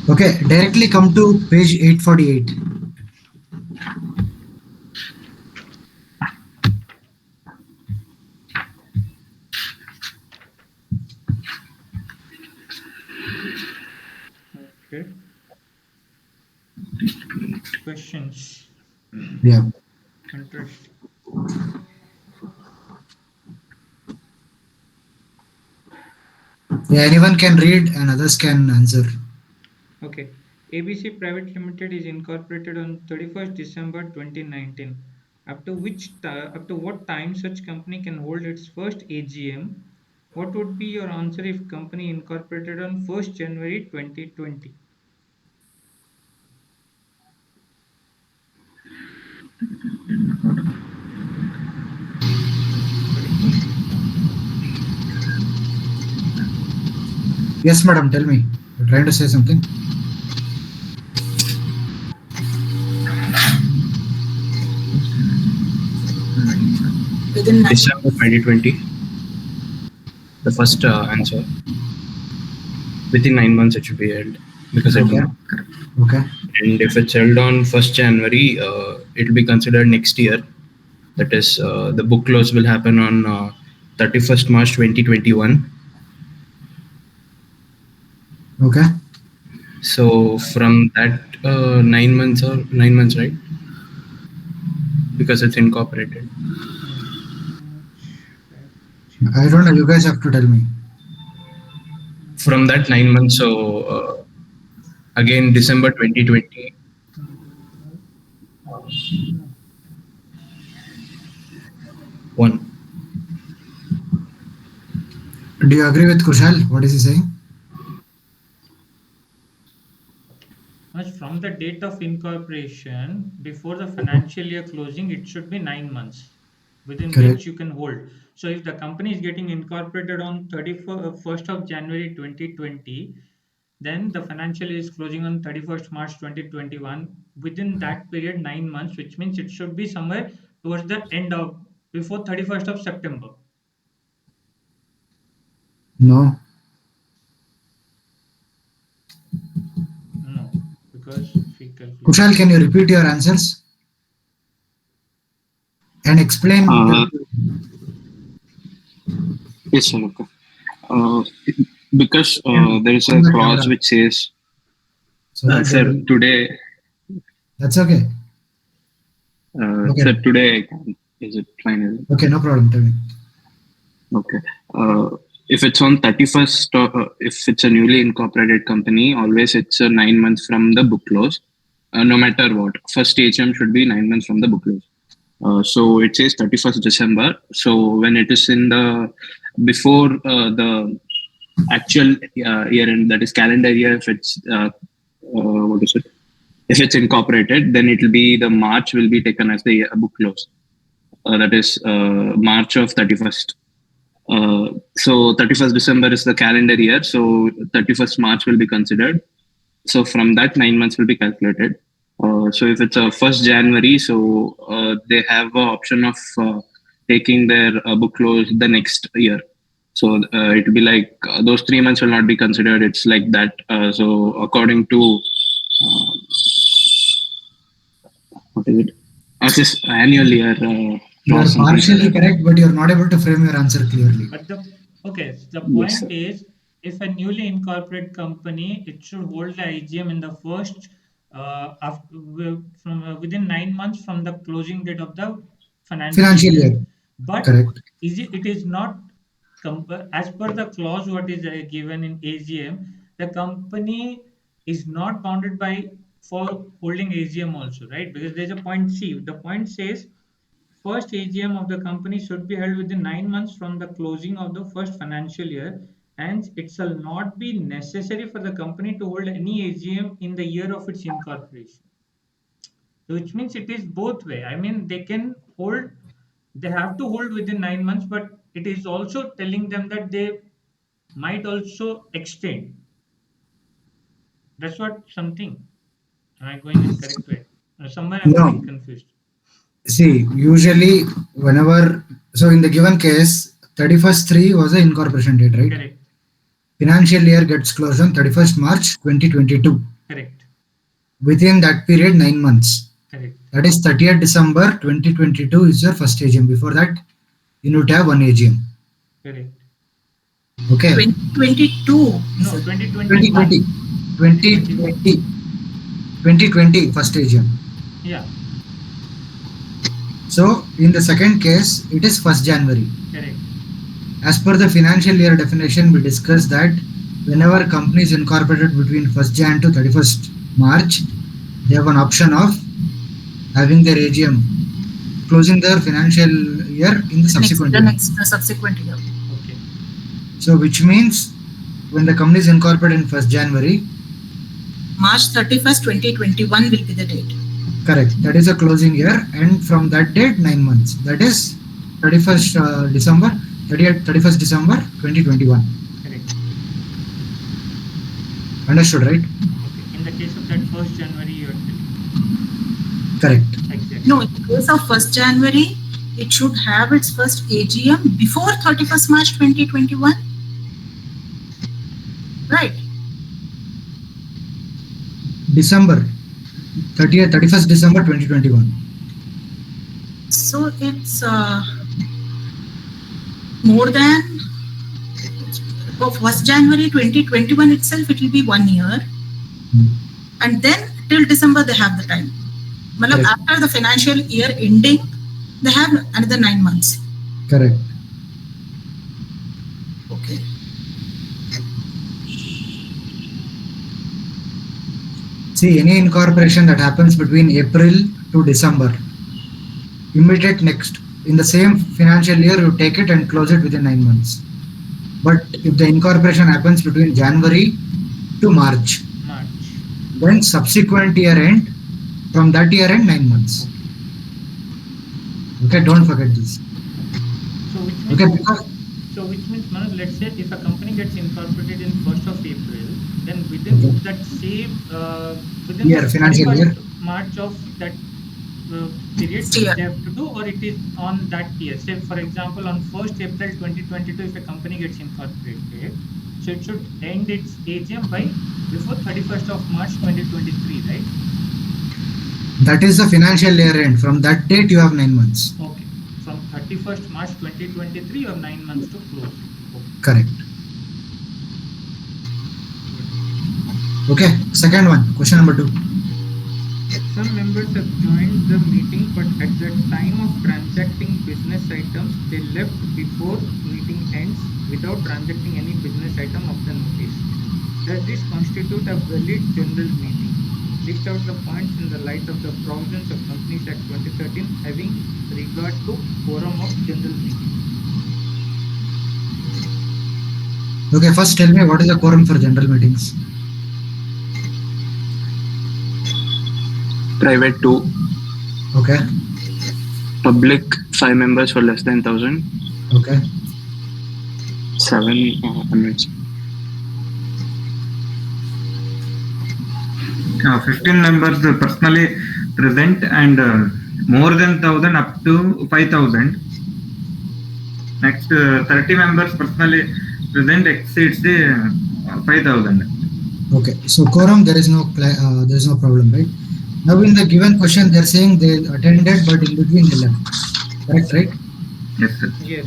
Okay, directly come to page 848. Okay. Questions. Yeah. Interesting. Yeah, anyone can read and others can answer. Okay. ABC Private Limited is incorporated on 31st December 2019. Up to what time such company can hold its first AGM? What would be your answer if company incorporated on 1st January 2020? Anybody? 1st. Yes, madam, tell me. You're trying to say something? Within December 2020, the first answer. Within 9 months, it should be held because it. Okay. Okay. And if it's held on 1st January, it will be considered next year. That is, the book close will happen on 31st March 2021. Okay. So from that 9 months or 9 months, right? Because it's incorporated. I don't know. You guys have to tell me. From that 9 months, so again December 2020. One. Do you agree with Kushal? What is he saying? From the date of incorporation before the financial year closing, it should be 9 months within Correct. which you can hold. So if the company is getting incorporated on 31st of January 2020, then the financial year is closing on 31st March 2021. Within that period, 9 months, which means it should be somewhere towards the end of before 31st of September. No. No, because if we calculate. Kushal, can you repeat your answers and explain Uh, to yes, sir. Okay. Uh, because him there is on a the clause camera which says, so that they sir, will. today, That's okay. Okay. sir, today I can. Is it fine? Is it? Okay, no problem. Tell me. Okay. If it's on 31st, if it's a newly incorporated company, always it's 9 months from the book close, no matter what. First AGM should be 9 months from the book close. So it says 31st December. So when it is in the before the actual year end, that is calendar year, if it's what is it? If it's incorporated, then it will be the March will be taken as the book close. That is March of 31st. So 31st December is the calendar year. So 31st March will be considered. So from that 9 months will be calculated. So if it's 1st January, so they have an option of taking their book close the next year. So it will be like those 3 months will not be considered. It's like that. So according to what is it? As this annual year You are clause, something like partially that. correct, but you're not able to frame your answer clearly. But the Yes, sir. point is, if a newly incorporated company, it should hold the IGM in the first from within 9 months from the closing date of the financial Financial year. year. But Correct. it is not as per the clause what is given in AGM. The company is not bounded by for holding AGM also, right? Because there's a point C. The point says first AGM of the company should be held within 9 months from the closing of the first financial year, and it shall not be necessary for the company to hold any AGM in the year of its incorporation. So which means it is both way. I mean, they have to hold within 9 months, but it is also telling them that they might also extend. That's what something. Am I going in correct way? Somewhere I'm No. getting confused. See, usually whenever, so in the given case, 31st 3 was the incorporation date, right? Correct. Financial year gets closed on 31st March 2022. Correct. Within that period, 9 months. Correct. That is 30th December 2022 is your first AGM. Before that, you need to have one AGM. Correct. Okay. 2022. No, 2021. 2020. 2020. 2020 first AGM. Yeah. So in the second case, it is 1st January. Correct. As per the financial year definition, we discussed that whenever company is incorporated between 1st Jan to 31st March, they have an option of having their AGM, closing their financial year in the subsequent year. The subsequent year. Okay. So which means when the company is incorporated in 1st January, March 31st, 2021 will be the date. correct, that is a closing year, and from that date 9 months, that is 31st December 31st December 2021. Correct. Understood, right? Okay. In the case of that 1st January, you are telling. Correct. Exactly. No, in the case of 1st January, it should have its first AGM before 31st March 2021. Right. December 31st December 2021. So it's more than of 1st January 2021 itself, it will be 1 year. And then till December they have the time. Matlab, Correct. after the financial year ending, they have another 9 months. Correct. Okay. See, any incorporation that happens between April to December, immediate next, in the same financial year, you take it and close it within 9 months. But if the incorporation happens between January to March, then subsequent year end, from that year end, 9 months. Okay, don't forget this. So which means, Okay, because Manoj, let's say if a company gets incorporated in 1st of April, then within Okay. that same within Year, the financial 31st year. March of that period Year. they have to do, or it is on that year. Say for example, on 1st April 2022, if a company gets incorporated, so it should end its AGM by before 31st of March 2023, right? that is the financial year end. From that date, you have 9 months. Okay. From 31st March 2023, you have 9 months to close. Okay. Correct. Okay, second one, question number 2. Some members have joined the meeting, but at the time of transacting business items, they left before meeting ends without transacting any business item of the notice. Does this constitute a valid general meeting? List out the points in the light of the provisions of Companies Act 2013 having regard to quorum of general meeting. Okay, first tell me what is the quorum for general meetings? Private 2, Okay, public 5 members for less than 1,000, okay, 7 hundreds. 15 members personally present and more than 1,000 up to 5,000. Next, 30 members personally present exceeds the 5,000. okay. So quorum, there is no problem, right? Now in the given question, they're saying they attended, but in between they left. Correct, right? Yes, sir. Yes.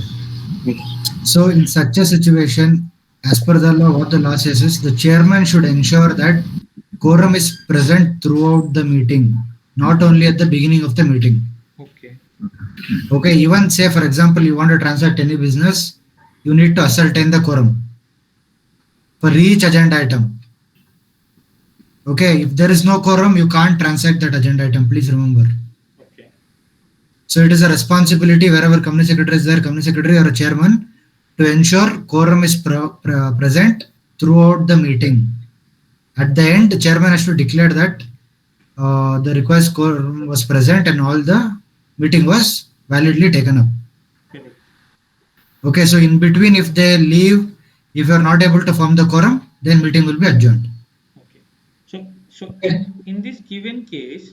So in such a situation, as per the law, what the law says is the chairman should ensure that quorum is present throughout the meeting, not only at the beginning of the meeting. Okay. Okay, even say for example, you want to transact any business, you need to ascertain the quorum for each agenda item. Okay, if there is no quorum, you can't transact that agenda item. Please remember. Okay. So it is a responsibility wherever company secretary is there, company secretary or a chairman, to ensure quorum is present throughout the meeting. At the end, the chairman has to declare that the request quorum was present and all the meeting was validly taken up. Correct. Okay, so in between, if they leave, if you are not able to form the quorum, then meeting will be adjourned. Okay. So in this given case,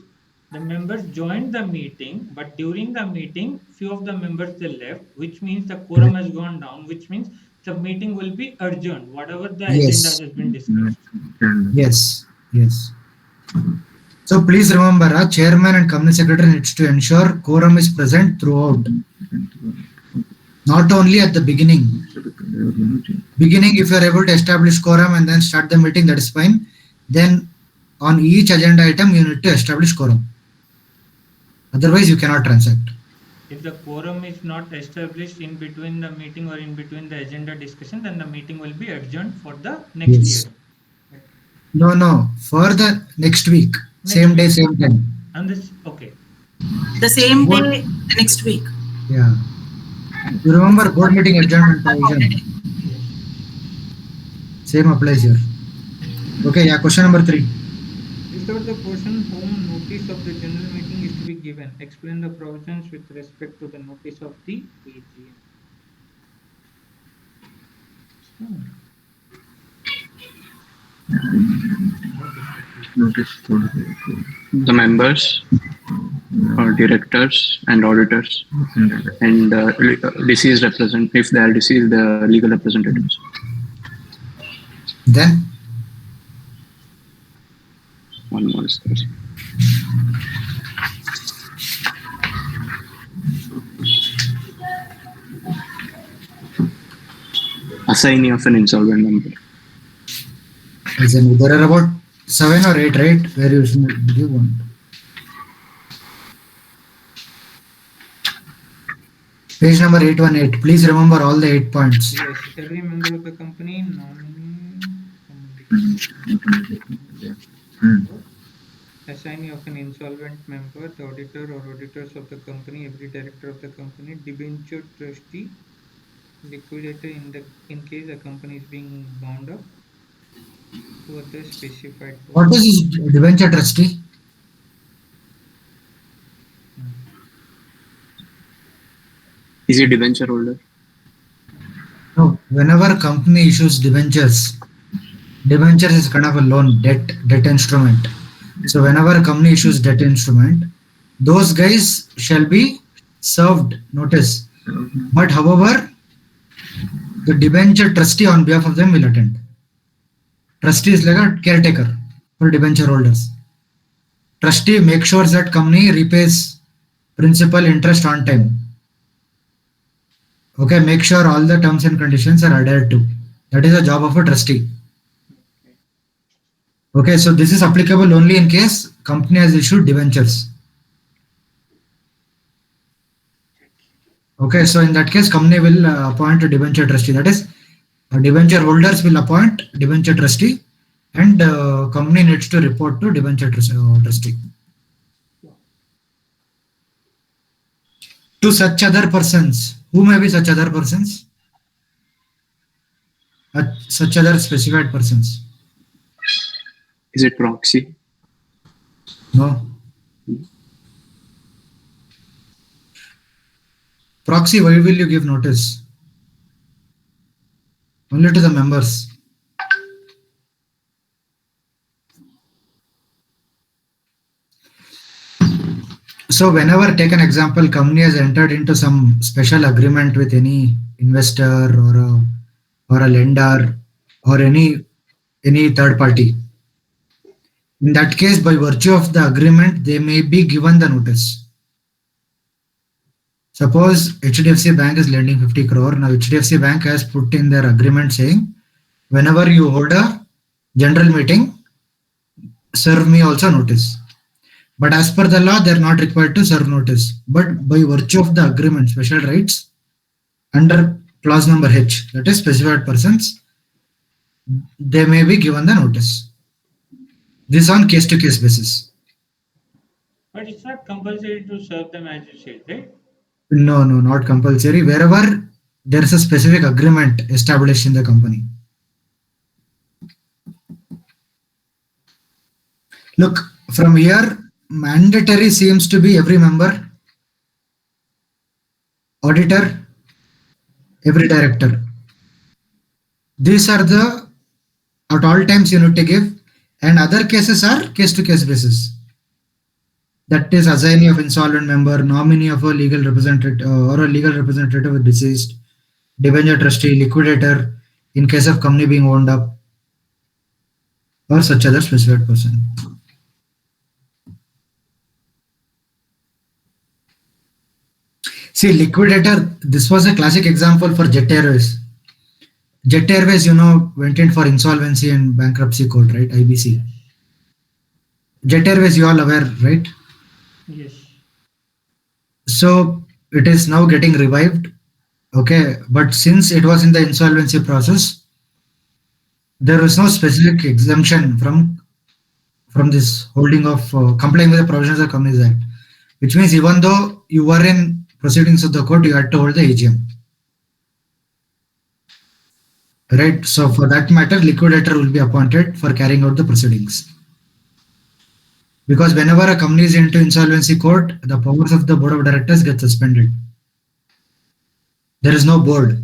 the members joined the meeting, but during the meeting, few of the members they left, which means the quorum has gone down, which means the meeting will be adjourned, whatever the agenda Yes. has been discussed. Yes, yes. So please remember, chairman and company secretary needs to ensure quorum is present throughout, not only at the beginning. Beginning, if you are able to establish quorum and then start the meeting, that is fine. Then on each agenda item, you need to establish quorum. Otherwise, you cannot transact. If the quorum is not established in between the meeting or in between the agenda discussion, then the meeting will be adjourned for the next Yes. year. No, for the next week, same day, same time. And this, okay. The same What? day, the next week. Yeah. You remember board meeting adjournment provision? Same applies here. Okay, yeah, question number 3. List out the person whom notice of the general meeting is to be given. Explain the provisions with respect to the notice of the AGM. The members, directors, and auditors, and deceased if they are deceased, the legal representatives. Then One more is there. Assignee of an insolvent member. there are about 7 or 8, right? Where you should give one. Page number 818. Please remember all the 8 points. Yes, every member of the company, nominee, assignee of an insolvent member, the auditor or auditors of the company, every director of the company, debenture trustee, liquidator in case the company is being bound up to other specified. What is debenture trustee? Is he debenture holder? No. Whenever company issues debentures is kind of a loan, debt instrument. So whenever a company issues debt instrument, those guys shall be served notice. But however, the debenture trustee on behalf of them will attend. Trustee is like a caretaker for debenture holders. Trustee makes sure that company repays principal interest on time. Okay, make sure all the terms and conditions are adhered to. That is the job of a trustee. Okay, so this is applicable only in case company has issued debentures. Okay, so in that case, company will appoint a debenture trustee. That is, debenture holders will appoint debenture trustee, and company needs to report to debenture trustee. To such other persons, who may be such other persons? Such other specified persons. Is it proxy? No. Proxy, why will you give notice? Only to the members. So whenever, take an example, company has entered into some special agreement with any investor or a lender or any third party. In that case, by virtue of the agreement, they may be given the notice. Suppose HDFC Bank is lending 50 crore. Now HDFC Bank has put in their agreement saying, whenever you hold a general meeting, serve me also notice. But as per the law, they are not required to serve notice. But by virtue of the agreement, special rights, under clause number H, that is specified persons, they may be given the notice. This on case-to-case basis. But it's not compulsory to serve them as you said, right? No, not compulsory. Wherever there is a specific agreement established in the company. Look, from here, mandatory seems to be every member, auditor, every director. These are the, at all times you need to give, and other cases are case-to-case basis. That is assignee of insolvent member, nominee of a legal representative or a legal representative with deceased, debenture trustee, liquidator in case of company being wound up, or such other specified person. See, liquidator, this was a classic example for Jet Airways. Jet Airways, went in for insolvency and bankruptcy court, right? IBC. Yes. Jet Airways, you all aware, right? Yes. So it is now getting revived. Okay, but since it was in the insolvency process, there is no specific exemption from this holding of complying with the provisions of Companies Act, which means even though you were in proceedings of the court, you had to hold the AGM. Right. So for that matter, liquidator will be appointed for carrying out the proceedings. Because whenever a company is into insolvency court, the powers of the board of directors get suspended. There is no board.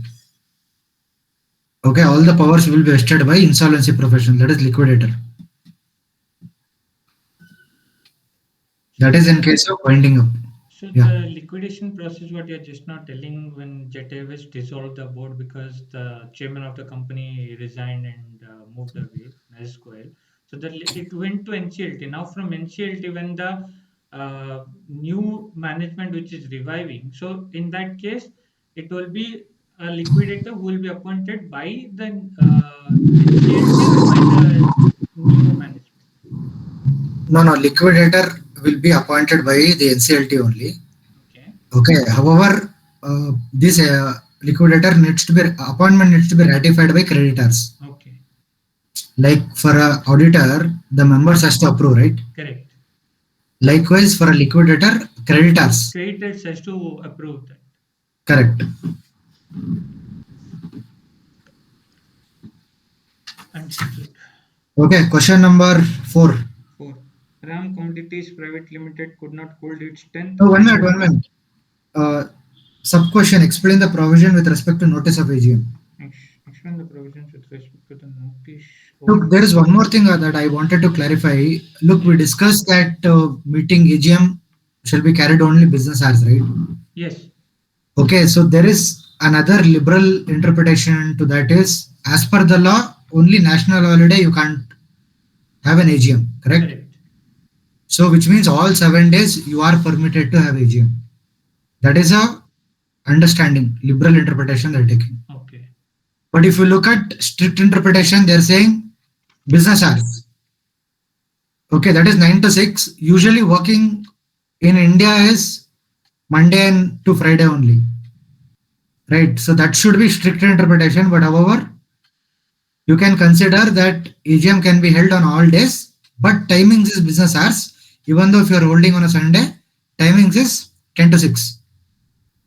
Okay, all the powers will be vested by insolvency professional, that is liquidator. That is in case of winding up. So Yeah. the liquidation process, what you're just now telling, when Jet Airways dissolved the board because the chairman of the company resigned and moved away, as well. So it went to NCLT. Now from NCLT, when the new management which is reviving, so in that case, it will be a liquidator who will be appointed by the NCLT or by the new management. No, liquidator will be appointed by the NCLT only. Okay. Okay. However, this liquidator appointment needs to be ratified by creditors. Okay. Like for a auditor, the members has to approve, right? Correct. Likewise, for a liquidator, creditors. Creditors has to approve that. Correct. Understood. Okay, question number 4. 4. Ram Commodities Private Limited could not hold its 10th. Oh, 1 minute. Sub question: explain the provision with respect to notice of AGM. Explain the provisions with respect to the notice. Look, there is one more thing that I wanted to clarify. Look, we discussed that meeting AGM shall be carried only business hours, right? Yes. Okay, so there is another liberal interpretation to that is, as per the law, only national holiday you can't have an AGM, correct? Correct. So which means all 7 days you are permitted to have AGM. That is a understanding, liberal interpretation they're taking. Okay. But if you look at strict interpretation, they're saying business hours. Okay, that is 9 to 6. Usually working in India is Monday to Friday only. Right. So that should be strict interpretation. But however, you can consider that AGM can be held on all days, but timings is business hours. Even though if you are holding on a Sunday, timings is 10 to 6.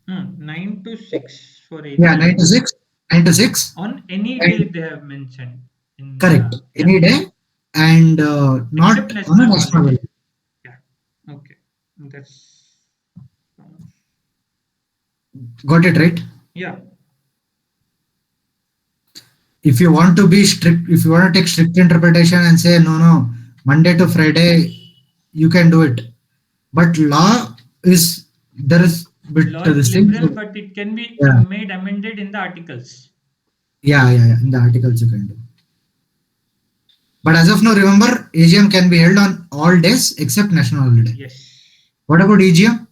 9 to 6 for AGM. Yeah, 9 to 6. 9 to 6. On any day they have mentioned. Correct. Any day and not on a national holiday. Yeah. Okay. That's. Got it right? Yeah. If you want to be strict, if you want to take strict interpretation and say no, Monday to Friday, you can do it. But law is there is bit Law is this thing. liberal, but it can be made amended in the articles. Yeah. In the articles you can do. But as of now, remember, AGM can be held on all days except national holiday. Yes. What about EGM?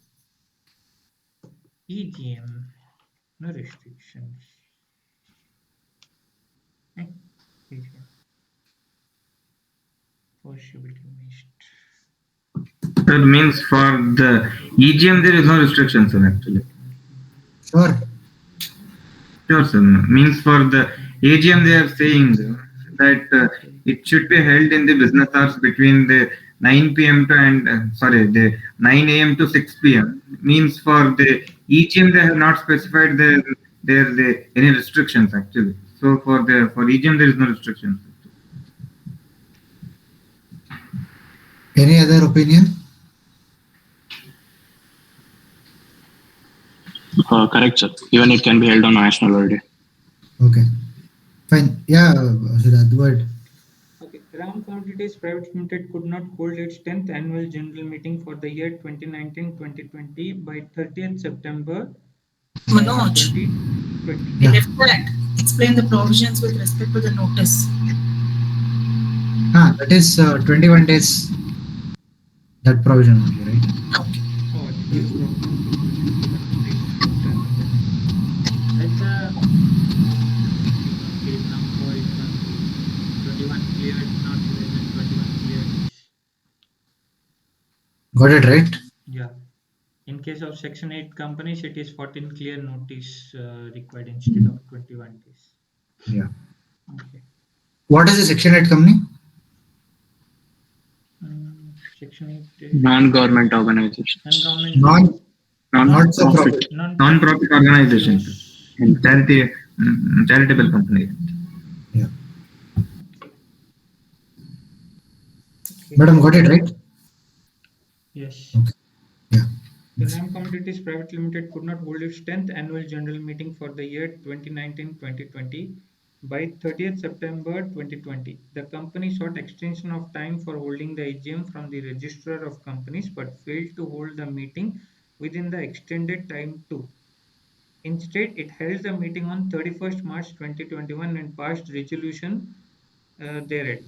EGM, no restrictions. EGM. Possibility missed. That means for the EGM there is no restrictions, sir, actually. Sure. Sure, sir. Means for the AGM they are saying that it should be held in the business hours between the 9 p.m. to the 9 a.m. to 6 p.m. Means for the EGM they have not specified any restrictions actually. So for EGM there is no restrictions. Any other opinion? Correct, sir. Even it can be held on national holiday. Okay. Fine. Yeah, Sidharth, go ahead. Okay. Ram Commodities Private Limited could not hold its 10th annual general meeting for the year 2019-2020 by 30th September Manoj, 2020. Yeah. left that. Explain the provisions with respect to the notice. That is 21 days. That provision only, right? Oh, it is cleared, not less than 21 clear days. Got it right? Yeah. In case of Section 8 companies, it is 14 clear notice required instead of 21 days. Yeah. Okay. What is a Section 8 company? Section 8 Non-government organizations, non-government, Non, not for non-profit, profit. Non-profit organizations, NGOs. and charitable companies. Yeah. Okay. Okay. Madam, got it right? Yes. Okay. Yeah. The NAM Commodities Private Limited could not hold its 10th annual general meeting for the year 2019-2020 by 30th September 2020. The company sought extension of time for holding the AGM from the Registrar of Companies but failed to hold the meeting within the extended time too. Instead, it held the meeting on 31st March 2021 and passed resolution thereat.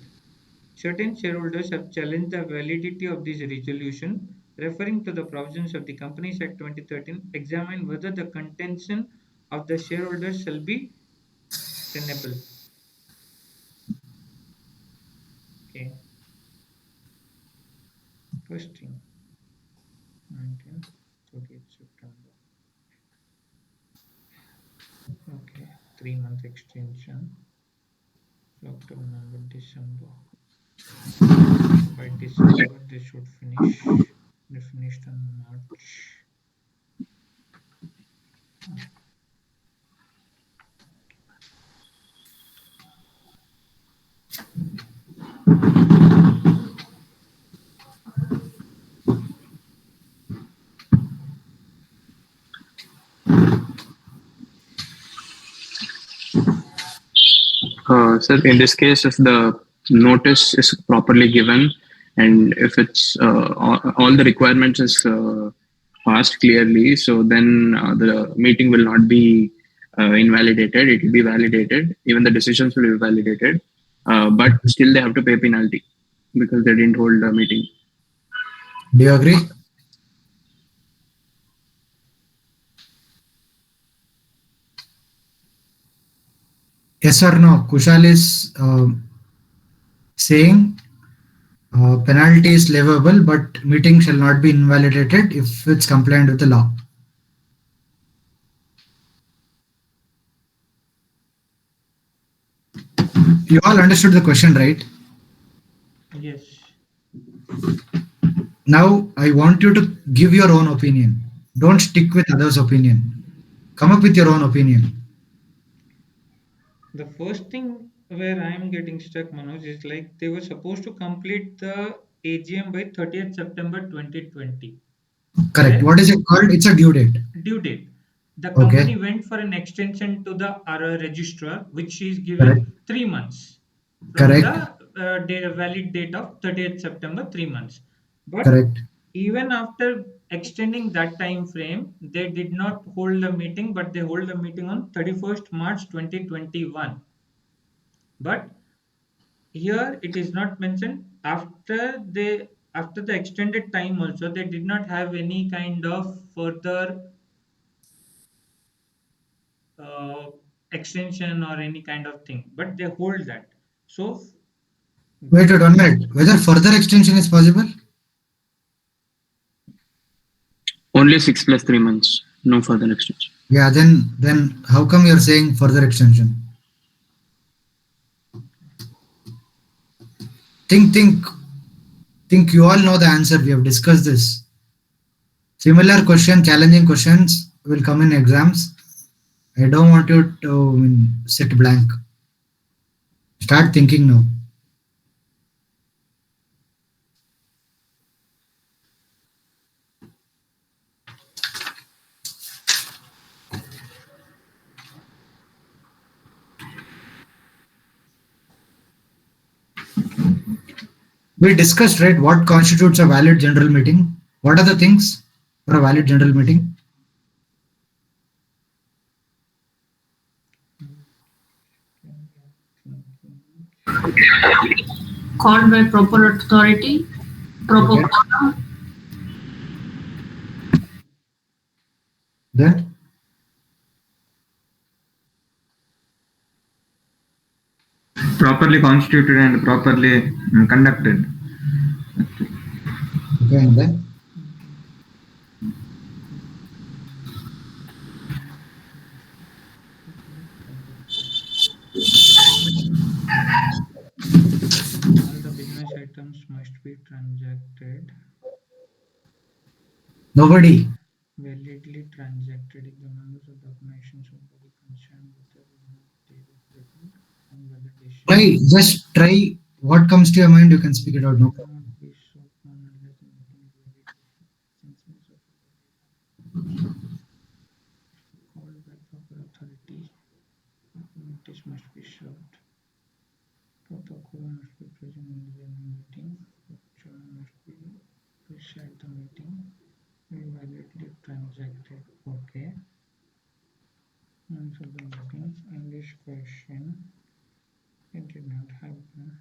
Certain shareholders have challenged the validity of this resolution, referring to the provisions of the Companies Act 2013, examine whether the contention of the shareholders shall be tenable. Okay, first thing, 19th, 30th September. Okay, 3 month extension. So October, November, December. By December, they should finish. They finished on March. sir, in this case, if the notice is properly given and if it's all the requirements is passed clearly, so then the meeting will not be invalidated. It will be validated. Even the decisions will be validated. But still, they have to pay penalty because they didn't hold the meeting. Do you agree? Yes or no? Kushal is saying penalty is leviable, but meeting shall not be invalidated if it's compliant with the law. You all understood the question, right? Yes. Now I want you to give your own opinion. Don't stick with others' opinion. Come up with your own opinion. The first thing where I am getting stuck, Manoj, is like they were supposed to complete the AGM by 30th September 2020. Correct. Then What is it called? It's a due date. due date. The Okay. company went for an extension to the registrar, which is Correct. given 3 months from the Correct. valid date of 30th September, 3 months. But Correct. even after extending that time frame, they did not hold the meeting, but they hold the meeting on 31st March 2021. But here it is not mentioned after the extended time also they did not have any kind of further uh, extension or any kind of thing, but they hold that. So Wait 1 minute. Whether further extension is possible? Only 6 plus 3 months, no further extension. Yeah. Then how come you're saying further extension? Think. Think. You all know the answer. We have discussed this. Similar question, challenging questions will come in exams. I don't want you to sit blank. Start thinking now. We discussed, right, what constitutes a valid general meeting. What are the things for a valid general meeting? Called by proper authority, proper Okay. quorum, Then, uh, , . . . . . . . . . . . . .. .. .. .. .. ... .. .. .. .. .. . .. . .. . .. . . . . . . . . . .. . . properly constituted and properly conducted. Okay, and then All the business items must be transacted, nobody. validly transacted if the members of the organization or body concerned with the business they represent and validation Just try what comes to your mind. You can speak it out. No problem. cannot be so common unless the meeting is valid. Since of called by proper authority, notice must be served. Proper quorum must be present in the general meeting. Chairman must be preside the meeting. Be validly transacted. Okay. Answer the meeting. English question. It did not happen.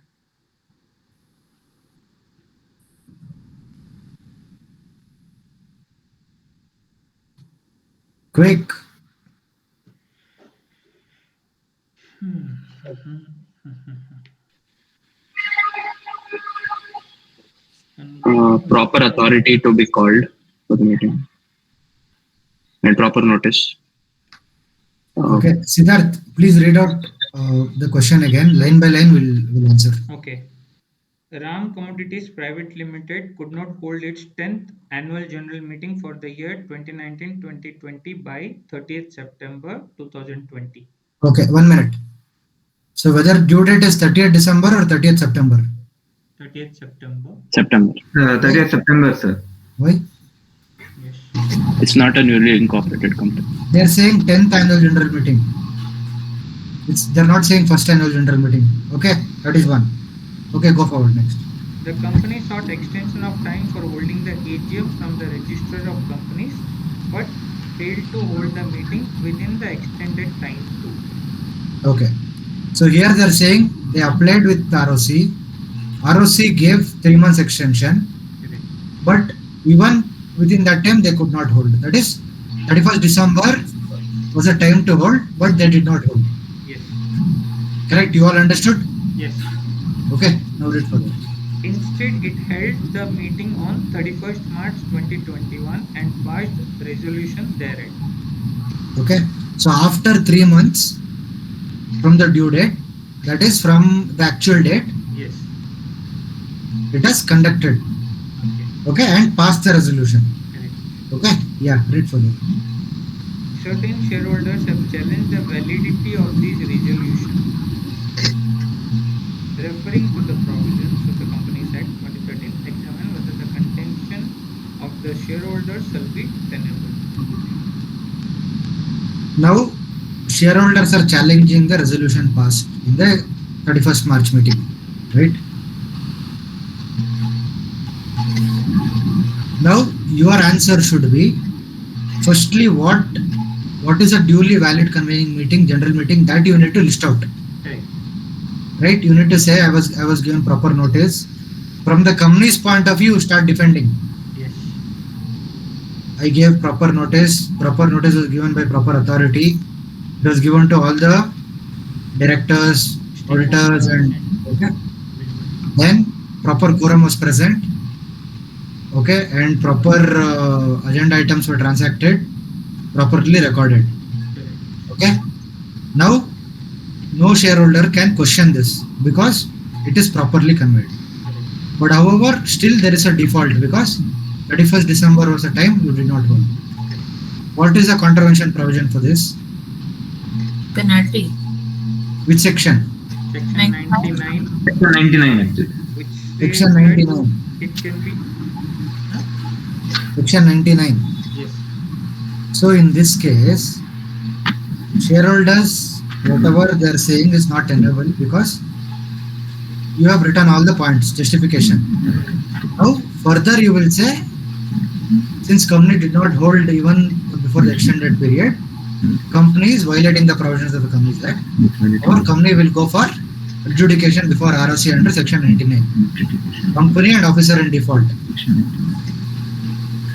Quick. Proper authority to be called for the meeting and proper notice. Okay, Siddharth, please read out the question again. Line by line, we'll answer. Okay. Ram Commodities Private Limited could not hold its 10th annual general meeting for the year 2019-2020 by 30th September 2020. Okay, 1 minute. So whether due date is 30th December or 30th September? 30th September. September. 30th September, sir. Why? Yes. It's not a newly incorporated company. They are saying 10th annual general meeting. They're not saying first annual general meeting. Okay, that is one. Okay, go forward next. The company sought extension of time for holding the AGM from the Register of Companies, but failed to hold the meeting within the extended time too. Okay. So here they're saying they applied with ROC. ROC gave 3 months extension, but even within that time they could not hold. That is 31st December was a time to hold, but they did not hold. Yes. Correct? You all understood? Yes. Okay, now read further. Instead, it held the meeting on 31st March 2021 and passed resolution thereat. Okay, so after 3 months from the due date, that is from the actual date, Yes. it has conducted. Okay, and passed the resolution. Correct. Okay, yeah, read further. Certain shareholders have challenged the validity of these resolutions. Referring to the provisions of the Companies Act 2013, examine whether the contention of the shareholders shall be tenable. Now, shareholders are challenging the resolution passed in the 31st March meeting, right? Now, your answer should be, firstly, what is a duly valid convening meeting, general meeting, that you need to list out. Right. Right? You need to say, I was given proper notice. From the company's point of view, start defending. Yes. I gave proper notice. Proper notice was given by proper authority. It was given to all the directors, auditors, and okay. Then proper quorum was present. Okay, and proper agenda items were transacted, properly recorded. Okay. Now, no shareholder can question this because it is properly conveyed. But however, still there is a default because 31st December was a time you did not hold. What is the contravention provision for this? Penalty. Which section? Section 99. Section 99 actually. Which Section says that 99. it can be. Section 99. Yes. So in this case, shareholders, whatever they are saying is not tenable because you have written all the points, justification. Now, further you will say, since company did not hold even before the extended period, company is violating the provisions of the Companies Act, or company will go for adjudication before ROC under section 99. Company and officer in default.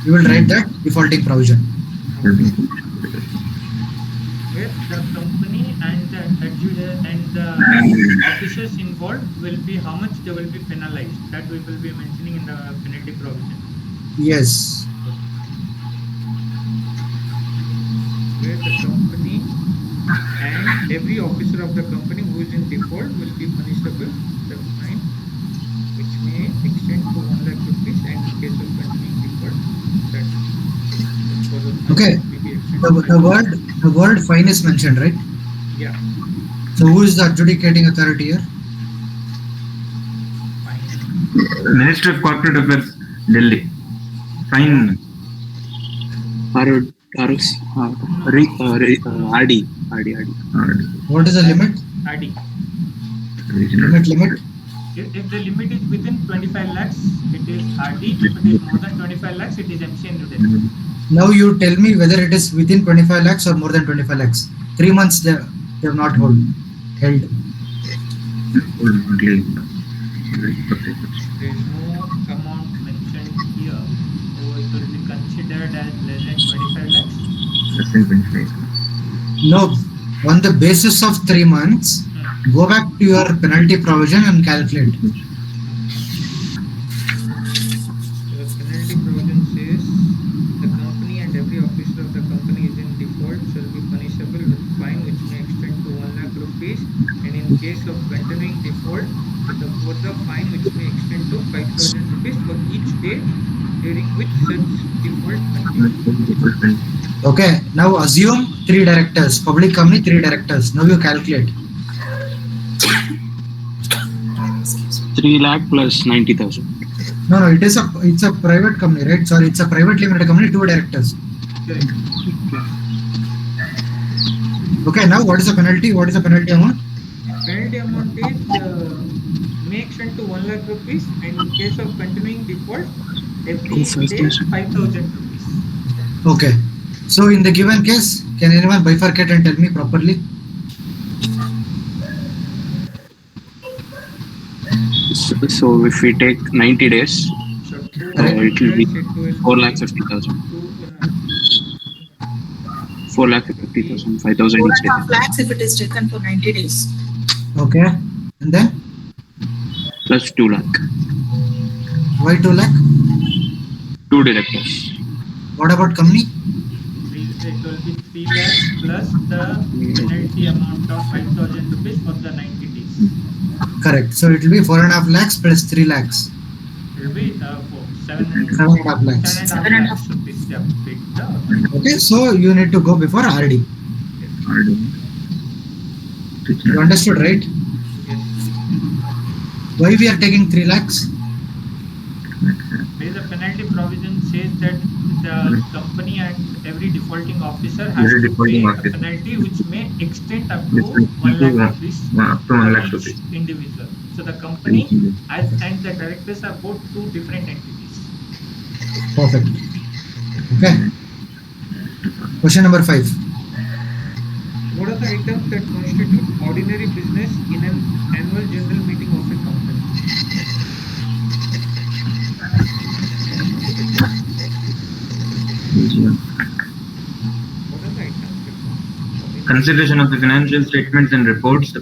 You will write that defaulting provision. Where the company and the and the officers involved will be how much they will be penalized. That we will be mentioning in the penalty provision. Yes. Okay. Where the company and every officer of the company who is in default will be punishable with the fine, which may extend to 1 lakh rupees, and in case of continuing default, that for the fine Okay. may be extended The, to the word the word fine is mentioned, right? Yeah, So who is the adjudicating authority here? fine. Ministry of Corporate Affairs, Delhi. Fine. RD. What is the limit? RD. Limit. If the limit is within 25 lakhs, it is RD. If it is more than 25 lakhs, it is MC and New Delhi. Now you tell me whether it is within 25 lakhs or more than 25 lakhs. 3 months they have not held. There is no amount mentioned here, so it will be considered as less than 25 lakhs. Less than 25. No, on the basis of 3 months, go back to your penalty provision and calculate. The penalty provision says the company and every officer of the company is in default shall be punishable with fine which may extend to 1 lakh rupees, and in case of continuing default, with the further fine which may extend to 5,000 rupees for each day during which such default continues. Okay, now assume 3 directors, public company 3 directors. Now you calculate. 3 lakh plus 90,000. No, it's a private company, right? Sorry, it's a private limited company, 2 directors. Okay, now what is the penalty? What is the penalty amount? Penalty amount is may extend to 1 lakh rupees, and in case of continuing default, every day 5,000 rupees. Okay. So in the given case, can anyone bifurcate and tell me properly? So if we take 90 days, So it will be 4,50,000. 4,50,000, 5,000 each day. 4.5 lakhs if it is taken for 90 days. Okay. And then? Plus 2 lakh. Why 2 lakh? 2 directors. What about company? It will be 3 lakhs plus the penalty amount of 5,000 rupees for the 90 days. Correct. So it will be 4.5 lakhs plus 3 lakhs. It will be 7.5 lakhs. 7.5 lakhs rupees. Yeah, paid the Okay, so you need to go before RD. You understood, right? Yes. Why we are taking 3 lakhs? There is a penalty provision says that the company and every defaulting officer has to pay a penalty which may extend up to 1 lakh rupees for each individual. So the company and the directors are both 2 different entities. Perfect. Okay. Question number 5. What are the items that constitute ordinary business in an annual general meeting of a company? What are the items that constitute Consideration of the financial statements and reports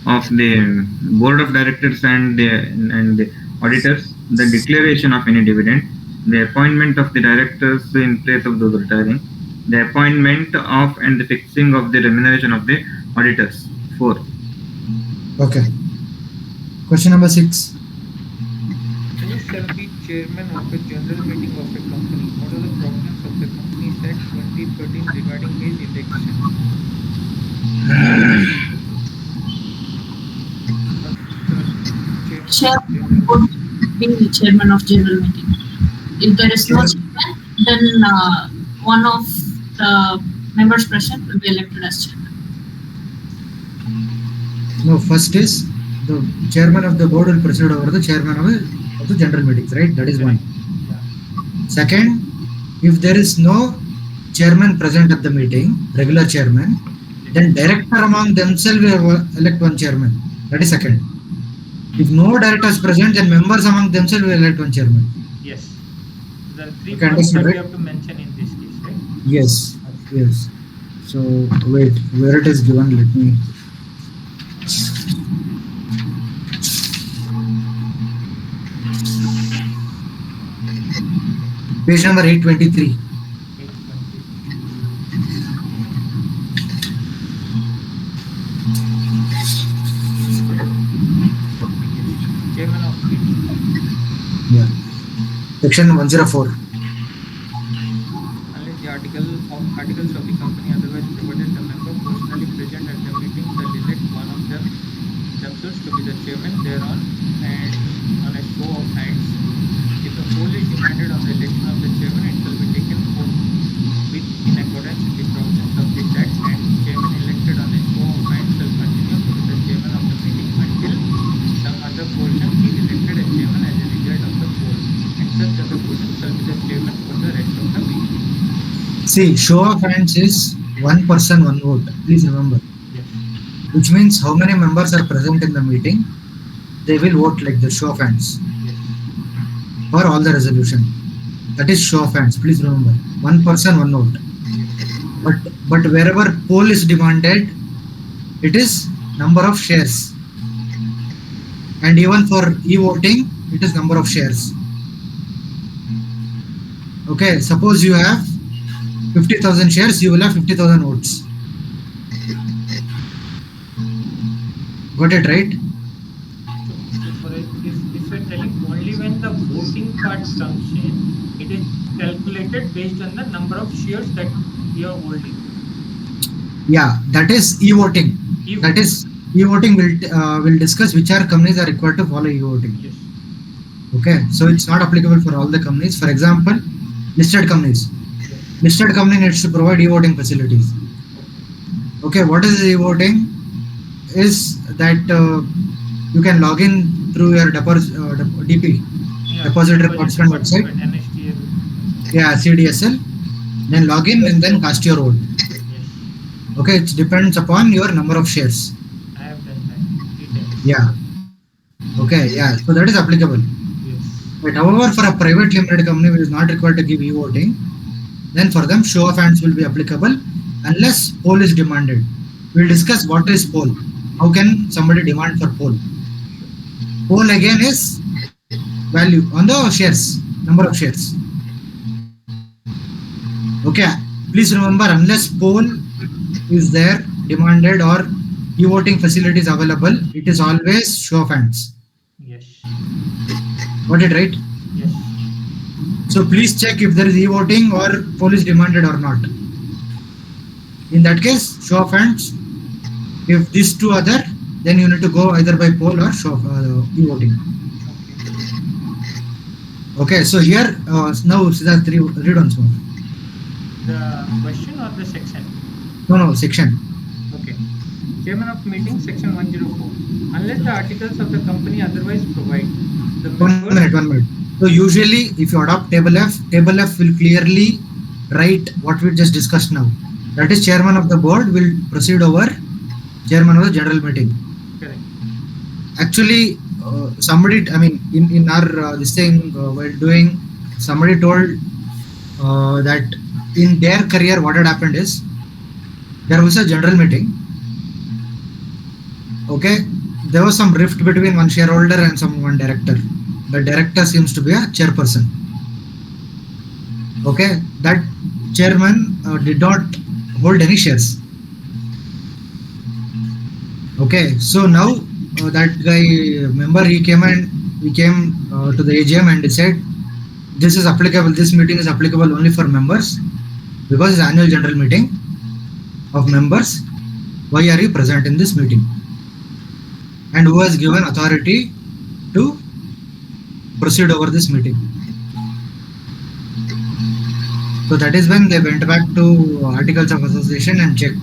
of the board of directors and the auditors, the declaration of any dividend, the appointment of the directors in place of those retiring, the appointment of and the fixing of the remuneration of the auditors. 4. Okay. Question number 6. Who shall be chairman of a general meeting of a company? What are the provisions of the Companies Act 2013 regarding his election? Chairman would be the chairman of general meeting. If there is no chairman, then one of the members present will be elected as chairman. No, first is the chairman of the board will preside over the chairman of the general meetings, right? That is one. Second, if there is no chairman present at the meeting, regular chairman, then director among themselves will elect one chairman. That is second. If no directors present, then members among themselves will elect one chairman. Yes. There are 3 Okay, points that understood, we right? have to mention in this case, right? Yes. So wait, where it is given, let me Page number 823. 823. Chairman of meeting. Yeah. Section 104. Unless the articles of the company otherwise provided, the member personally present at the meeting shall elect one of them themselves to be the chairman thereon, and on a show of hands. If a poll is demanded on the election of the chairman, it shall be taken with in accordance with the provisions of this act, and the chairman elected on a show of hands shall continue to be the chairman of the meeting until some other person is elected as chairman as a result of the poll, and such other person shall be the chairman for the rest of the meeting. See, show of hands is one person, one vote. Please remember. Yes. Which means how many members are present in the meeting, they will vote like the show of hands Yes. for all the resolution. That is show of hands. Please remember. One person, one vote. But wherever poll is demanded, it is number of shares. And even for e-voting, it is number of shares. Okay, suppose you have 50,000 shares, you will have 50,000 votes. Got it, right? So if we're telling only when the voting part comes in, it is calculated based on the number of shares that you are holding. Yeah, that is e-voting. E-voting. That is e-voting will discuss which are companies are required to follow e-voting. Yes. Okay, so it's not applicable for all the companies. For example, listed companies. Yes. Listed company needs to provide e-voting facilities. Okay, what is e-voting? Is that you can log in through your DP, Yeah. depository participant website. NSTL. Yeah, CDSL. Then log in and then cast your vote. Yes. Okay, it depends upon your number of shares. I have done that 3 times. Yeah. Okay, yeah. So that is applicable. Yes. But however, for a private limited company which is not required to give e-voting, then for them show of hands will be applicable unless poll is demanded. We'll discuss what is poll. How can somebody demand for poll? Poll again is value on the shares, number of shares. Okay, please remember, unless poll is there, demanded, or e-voting facilities available, it is always show of hands. Yes. Got it right? Yes. So please check if there is e-voting or poll is demanded or not. In that case, show of hands. If these two are there, then you need to go either by poll or show of e-voting. Okay, so here now Sidharth, read once more. The question or the section? No, section. Okay. Chairman of meeting, section 104. Unless the articles of the company otherwise provide, the One members. minute. So usually, if you adopt table F will clearly write what we just discussed now. That is, chairman of the board will proceed over chairman of the general meeting. Correct. Actually, somebody, I mean, in our this thing while doing, somebody told that in their career, what had happened is there was a general meeting. Okay, there was some rift between one shareholder and one director. The director seems to be a chairperson. Okay, that chairman did not hold any shares. Okay, so now that guy member he came to the AGM and he said this is applicable. This meeting is applicable only for members because it's annual general meeting of members. Why are you present in this meeting? And who has given authority to proceed over this meeting? So that is when they went back to Articles of Association and checked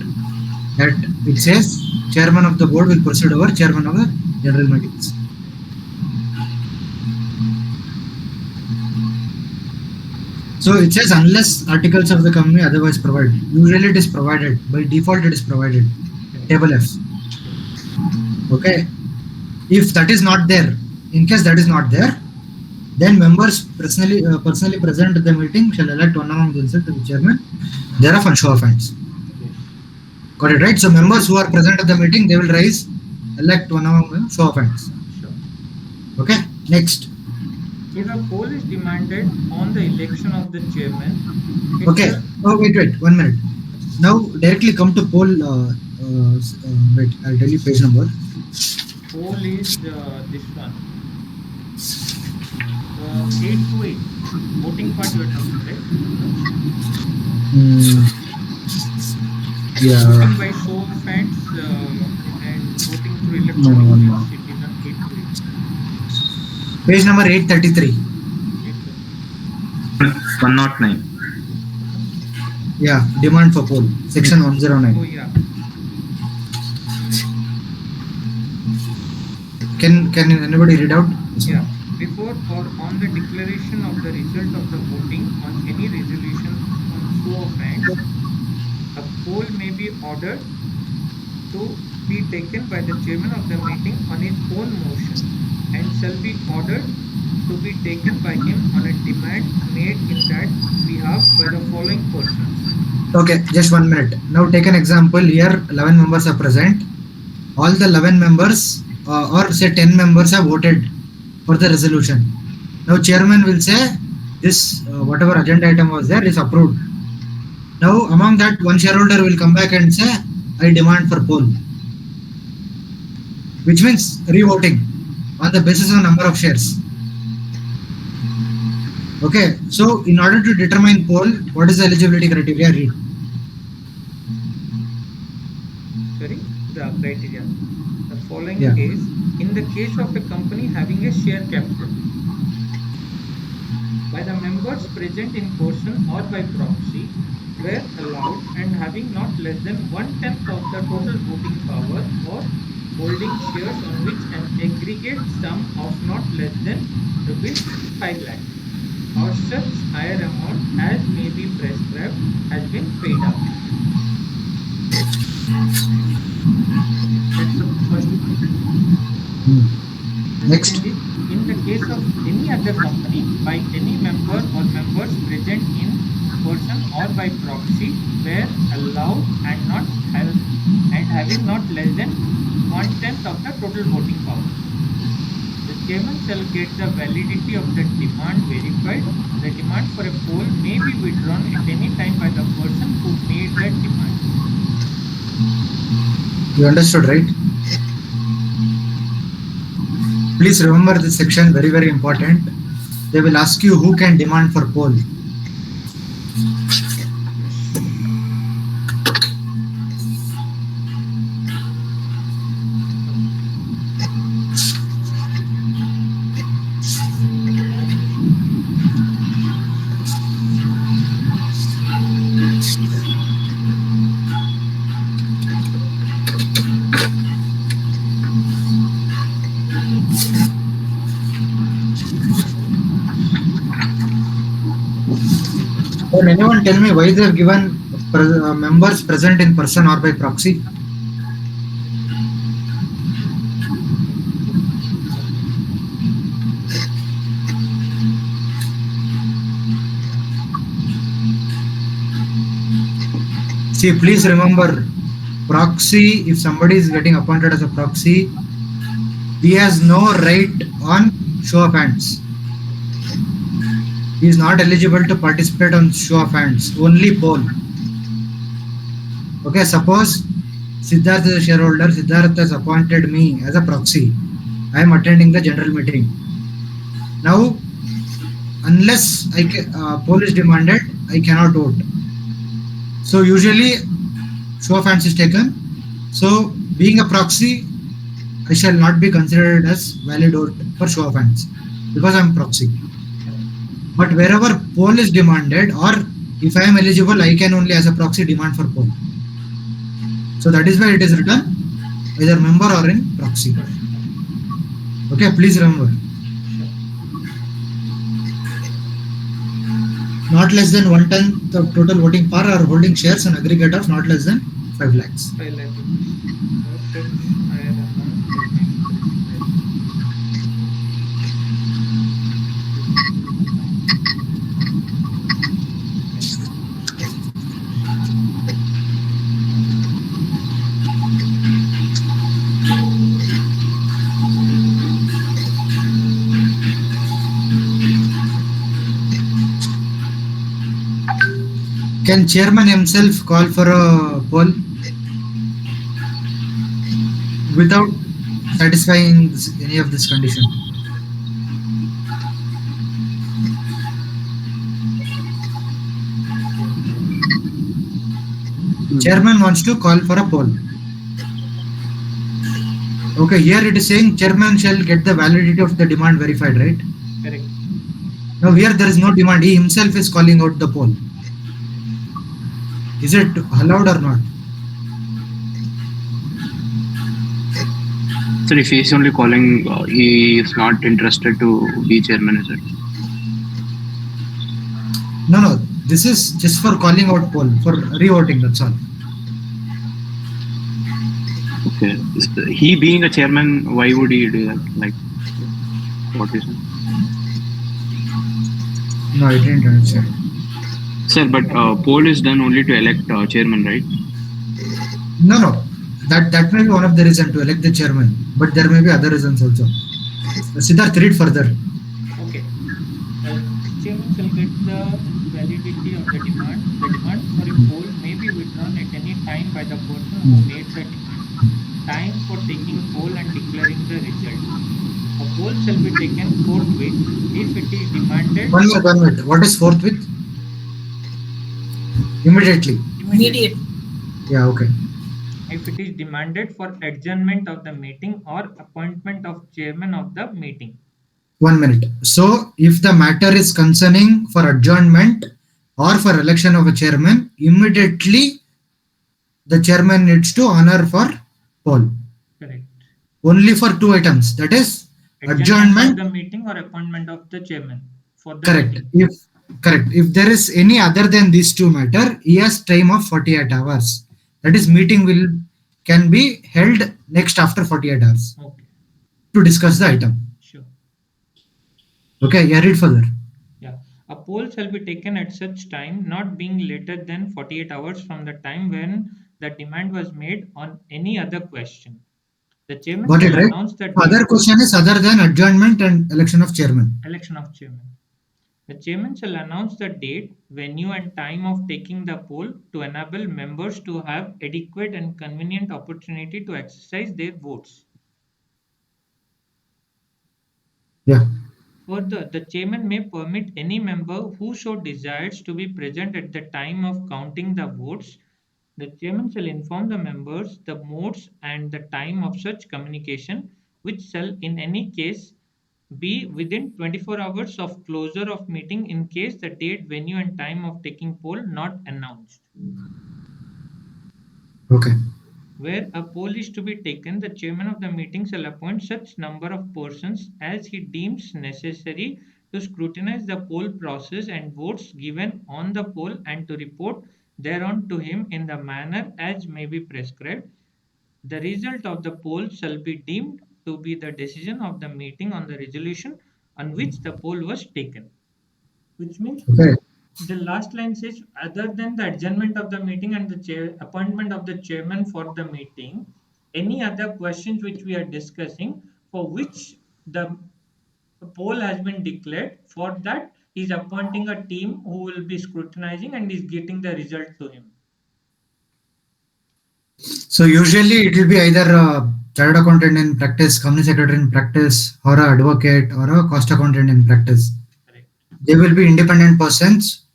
that it says chairman of the board will proceed over chairman of the general meetings. So it says unless articles of the company otherwise provided. Usually it is provided. By default it is provided. Table F. Okay. If that is not there, in case that is not there, then members personally present at the meeting shall elect one among themselves to be chairman. Thereof on show of hands. Got it right? So members who are present at the meeting, they will rise, elect one among them, show of hands. Sure. Okay. Next. If a poll is demanded on the election of the chairman, it Okay. shall Oh, wait, 1 minute. Now directly come to poll. Wait, I'll tell you page number. poll is this one, 828. Voting part you are talking, right? Mm, yeah. Voting by show of hands and voting through No, no, electronic one more. means. It is on 828. Page number 833. 833. 109. Yeah, demand for poll. Section Oh 109. yeah. Can anybody read out? Yeah. Before or on the declaration of the result of the voting on any resolution on show of hands, a poll may be ordered to be taken by the chairman of the meeting on his own motion and shall be ordered to be taken by him on a demand made in that behalf by the following persons. Okay, just 1 minute. Now take an example. Here 11 members are present. All the 11 members or say 10 members have voted for the resolution. Now chairman will say this whatever agenda item was there is approved. Now among that one shareholder will come back and say I demand for poll, which means revoting on the basis of number of shares. Okay, so in order to determine poll, what is the eligibility criteria? Read. Sorry, the criteria. The following Yeah. is in the case of a company having a share capital by the members present in person or by proxy were allowed and having not less than 1/10 of the total voting power or holding shares on which an aggregate sum of not less than rupees 5 lakh or such higher amount as may be prescribed has been paid out. That's the first point. The Next. second is in the case of any other company by any member or members present in person or by proxy were allowed and not have and having not less than 1/10 of the total voting power. The chairman shall get the validity of the demand verified. The demand for a poll may be withdrawn at any time by the person who made the demand. You understood, right? Please remember this section, very, very important. They will ask you who can demand for poll. Yes. Can anyone tell me why they have given members present in person or by proxy? Yeah. See, please remember, proxy, if somebody is getting appointed as a proxy, he has no right on show of hands. He is not eligible to participate on show of hands, only poll. Okay, suppose Siddharth is a shareholder, Siddharth has appointed me as a proxy. I am attending the general meeting. Now, unless poll is demanded, I cannot vote. So usually show of hands is taken. So being a proxy, I shall not be considered as valid vote for show of hands because I am proxy. But wherever poll is demanded, or if I am eligible, I can only as a proxy demand for poll. So that is why it is written either member or in proxy. Okay, please remember. Not less than 1/10 of total voting power or holding shares on aggregate of not less than 5 lakhs. 5 lakh rupees or such higher amount as may be prescribed. Thank you. Can chairman himself call for a poll without satisfying any of this condition? Chairman wants to call for a poll. Okay, here it is saying chairman shall get the validity of the demand verified, right? Correct. Now here there is no demand. He himself is calling out the poll. Is it allowed or not? So if he's only calling, he is not interested to be chairman, is it? No. This is just for calling out poll, for revoting, that's all. Okay. He being a chairman, why would he do that? Like, what is it? No, I didn't understand. Sir, but poll is done only to elect chairman, right? No. That may be one of the reasons to elect the chairman, but there may be other reasons also. Siddharth, read further. Okay. Chairman shall get the validity of the demand. The demand for a poll may be withdrawn at any time by the person who made the demand. Time for taking poll and declaring the result. A poll shall be taken forthwith if it is demanded. 1 minute. What is forthwith? Immediately. Immediate. Yeah, okay. If it is demanded for adjournment of the meeting or appointment of chairman of the meeting. 1 minute. So, if the matter is concerning for adjournment or for election of a chairman, immediately the chairman needs to honor for poll. Correct. Only for 2 items. That is adjournment. Of the meeting or appointment of the chairman for the Correct. meeting. If there is any other than these 2 matter, he has time of 48 hours. That is, meeting can be held next after 48 hours. Okay. To discuss the item. Sure. Okay, yeah, read further. Yeah. A poll shall be taken at such time, not being later than 48 hours from the time when the demand was made on any other question. The chairman Got shall it, right? announce the Other question is other than adjournment and election of chairman. Election of chairman. The chairman shall announce the date, venue, and time of taking the poll to enable members to have adequate and convenient opportunity to exercise their votes. Yeah. Further, the chairman may permit any member who so desires to be present at the time of counting the votes. The chairman shall inform the members the modes and the time of such communication, which shall in any case be within 24 hours of closure of meeting in case the date, venue, and time of taking poll not announced. Okay. Where a poll is to be taken, the chairman of the meeting shall appoint such number of persons as he deems necessary to scrutinize the poll process and votes given on the poll and to report thereon to him in the manner as may be prescribed. The result of the poll shall be deemed to be the decision of the meeting on the resolution on which the poll was taken. Which means Okay. the last line says, other than the adjournment of the meeting and the appointment of the chairman for the meeting, any other questions which we are discussing for which the poll has been declared, for that he is appointing a team who will be scrutinizing and is getting the result to him. So usually it will be either a chartered accountant in practice, company secretary in practice, or an advocate or a cost accountant in practice. Correct. They will be independent persons.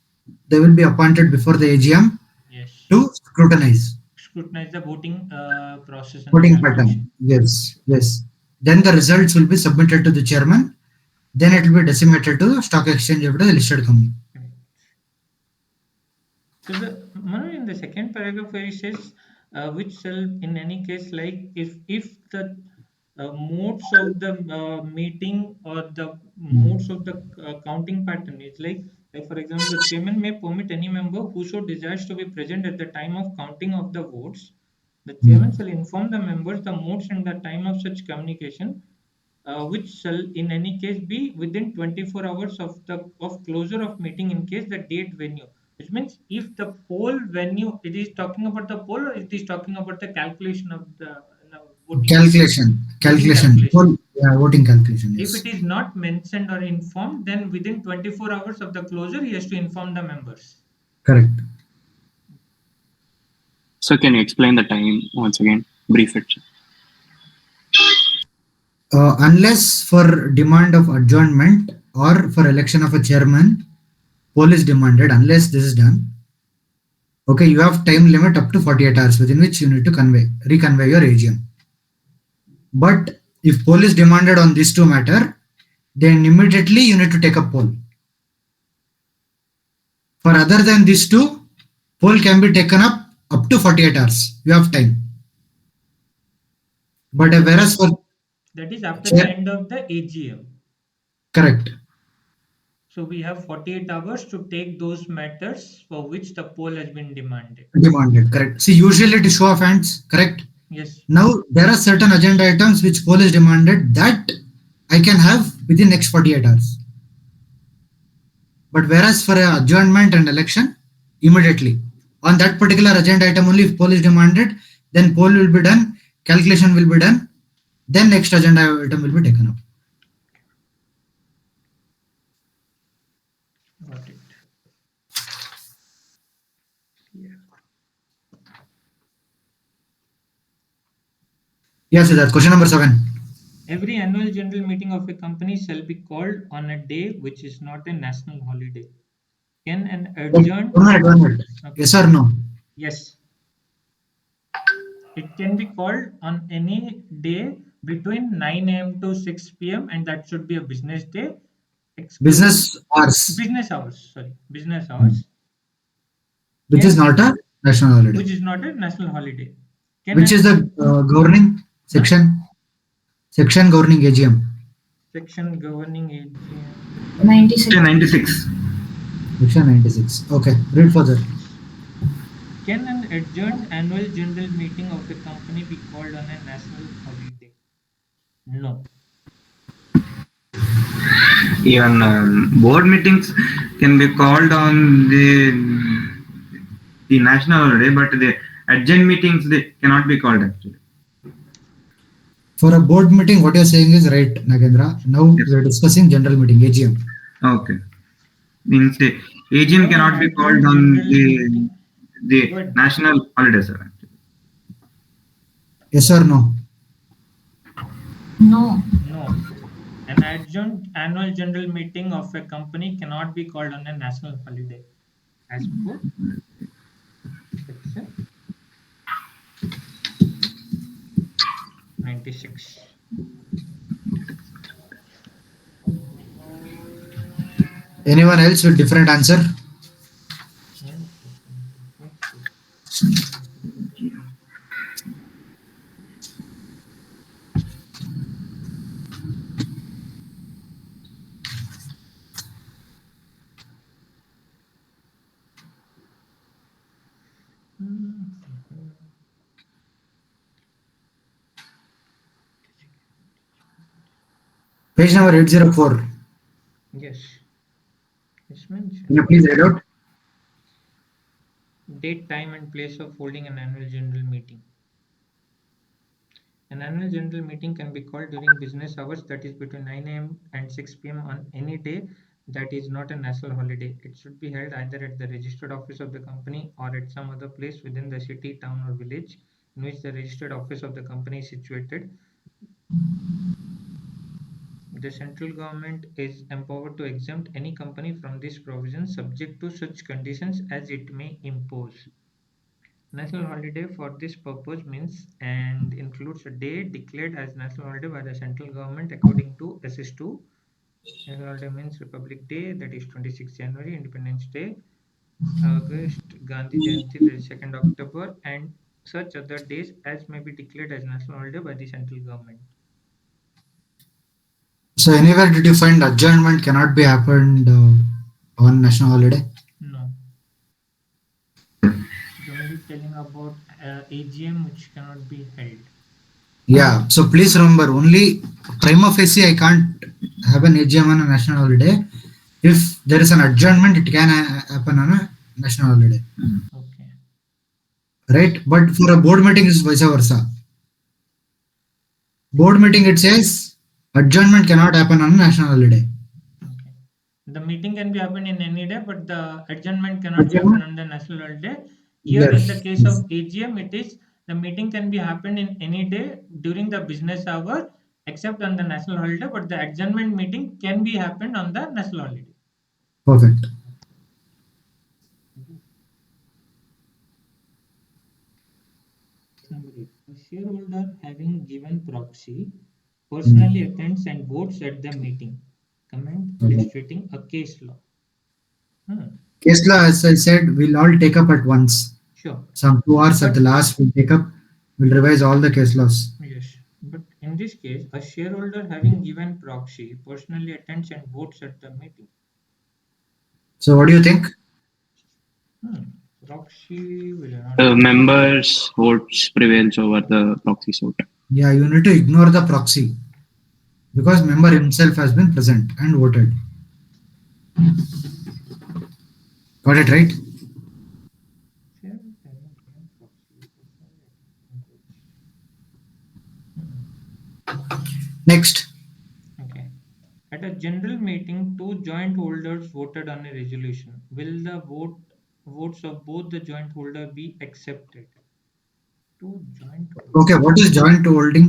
They will be appointed before the AGM. Yes. To scrutinize the voting process. And voting pattern. Yes. Then the results will be submitted to the chairman. Then it will be disseminated to the stock exchange of the listed company. So in the second paragraph where it says, which shall in any case, like if the modes of the meeting or the modes of the counting pattern is like for example, the chairman may permit any member who so desires to be present at the time of counting of the votes. The chairman shall inform the members the modes and the time of such communication, which shall in any case be within 24 hours of closure of meeting in case the date, venue. Which means if the poll venue, it is talking about the poll or it is talking about the calculation of the voting. Calculation. Voting calculation. Yes. If it is not mentioned or informed, then within 24 hours of the closure, he has to inform the members. Correct. So can you explain the time once again? Brief it. Unless for demand of adjournment or for election of a chairman, poll is demanded. Unless this is done, okay, you have time limit up to 48 hours within which you need to reconvey your AGM. But if poll is demanded on these two matter, then immediately you need to take a poll. For other than these two, poll can be taken up to 48 hours. You have time. But whereas for That is after the chair, end of the AGM. correct, So we have 48 hours to take those matters for which the poll has been demanded. demanded, correct. See, usually it is show of hands, correct. Yes. Now there are certain agenda items which poll is demanded that I can have within next 48 hours. But whereas for a adjournment and election, immediately on that particular agenda item only, if poll is demanded, then poll will be done, calculation will be done, then next agenda item will be taken up. Got it. Yeah. Yes, that's question number 7. Every annual general meeting of a company shall be called on a day which is not a national holiday. Can an adjourned... 1 minute. Okay. Yes or no? Yes. It can be called on any day between 9 a.m. to 6 p.m. and that should be a business day. Business hours, Business hours, sorry. Business hours. which is not a national holiday. Which is not a national holiday. Which is the governing section? Section governing AGM. Section governing AGM. 96. 96. Section 96. Okay, read further. Can an adjourned annual general meeting of a company be called on a national holiday? No. Even board meetings can be called on the national holiday, but the adjourned meetings they cannot be called actually. For a board meeting, what you're saying is right, Nagendra. Now Yes. we're discussing general meeting, AGM. Okay. Means the AGM cannot be called on the national holiday, sir. Actually. Yes or no? No. No. An adjourned annual general meeting of a company cannot be called on a national holiday. As per section 96. Anyone else with different answer? Page number 804. Yes. It's mentioned. Can you please read out? Date, time, and place of holding an annual general meeting. An annual general meeting can be called during business hours, that is between 9 a.m. and 6 p.m. on any day that is not a national holiday. It should be held either at the registered office of the company or at some other place within the city, town, or village in which the registered office of the company is situated. The central government is empowered to exempt any company from this provision subject to such conditions as it may impose. National holiday for this purpose means and includes a day declared as national holiday by the central government according to SS2. National holiday means Republic Day, that is 26 January, Independence Day, August, Gandhi Jayanti, that is 2nd October, and such other days as may be declared as national holiday by the central government. So anywhere did you find adjournment cannot be happened on national holiday? No. It's only telling about AGM which cannot be held. Yeah, so please remember, only prima facie I can't have an AGM on a national holiday. If there is an adjournment, it can happen on a national holiday. Okay. Right? But for a board meeting, it's vice versa. Board meeting, it says adjournment cannot happen on a national holiday. Okay. The meeting can be happened in any day, but the adjournment cannot be happened on the national holiday. Here, in the Yes. case of AGM, it is the meeting can be happened in any day during the business hour, except on the national holiday. But the adjournment meeting can be happened on the national holiday. Perfect. Number 8. A shareholder having given proxy Hmm. personally attends and votes at the meeting. Comment Okay. illustrating a case law. Hmm. Case law, as I said, we'll all take up at once. Sure. Some 2 hours at But the last we'll take up. We'll revise all the case laws. yes, but in this case, a shareholder having given proxy personally attends and votes at the meeting. So what do you think? Hmm. Proxy will not The be. members' votes prevails over the proxy vote. Yeah, you need to ignore the proxy because member himself has been present and voted. Got it right? Shareholder having given proxy personally attends and votes. Next. Okay. At a general meeting, two joint holders voted on a resolution. Will the votes of both the joint holder be accepted? Two joint Okay, holders. what is joint holding?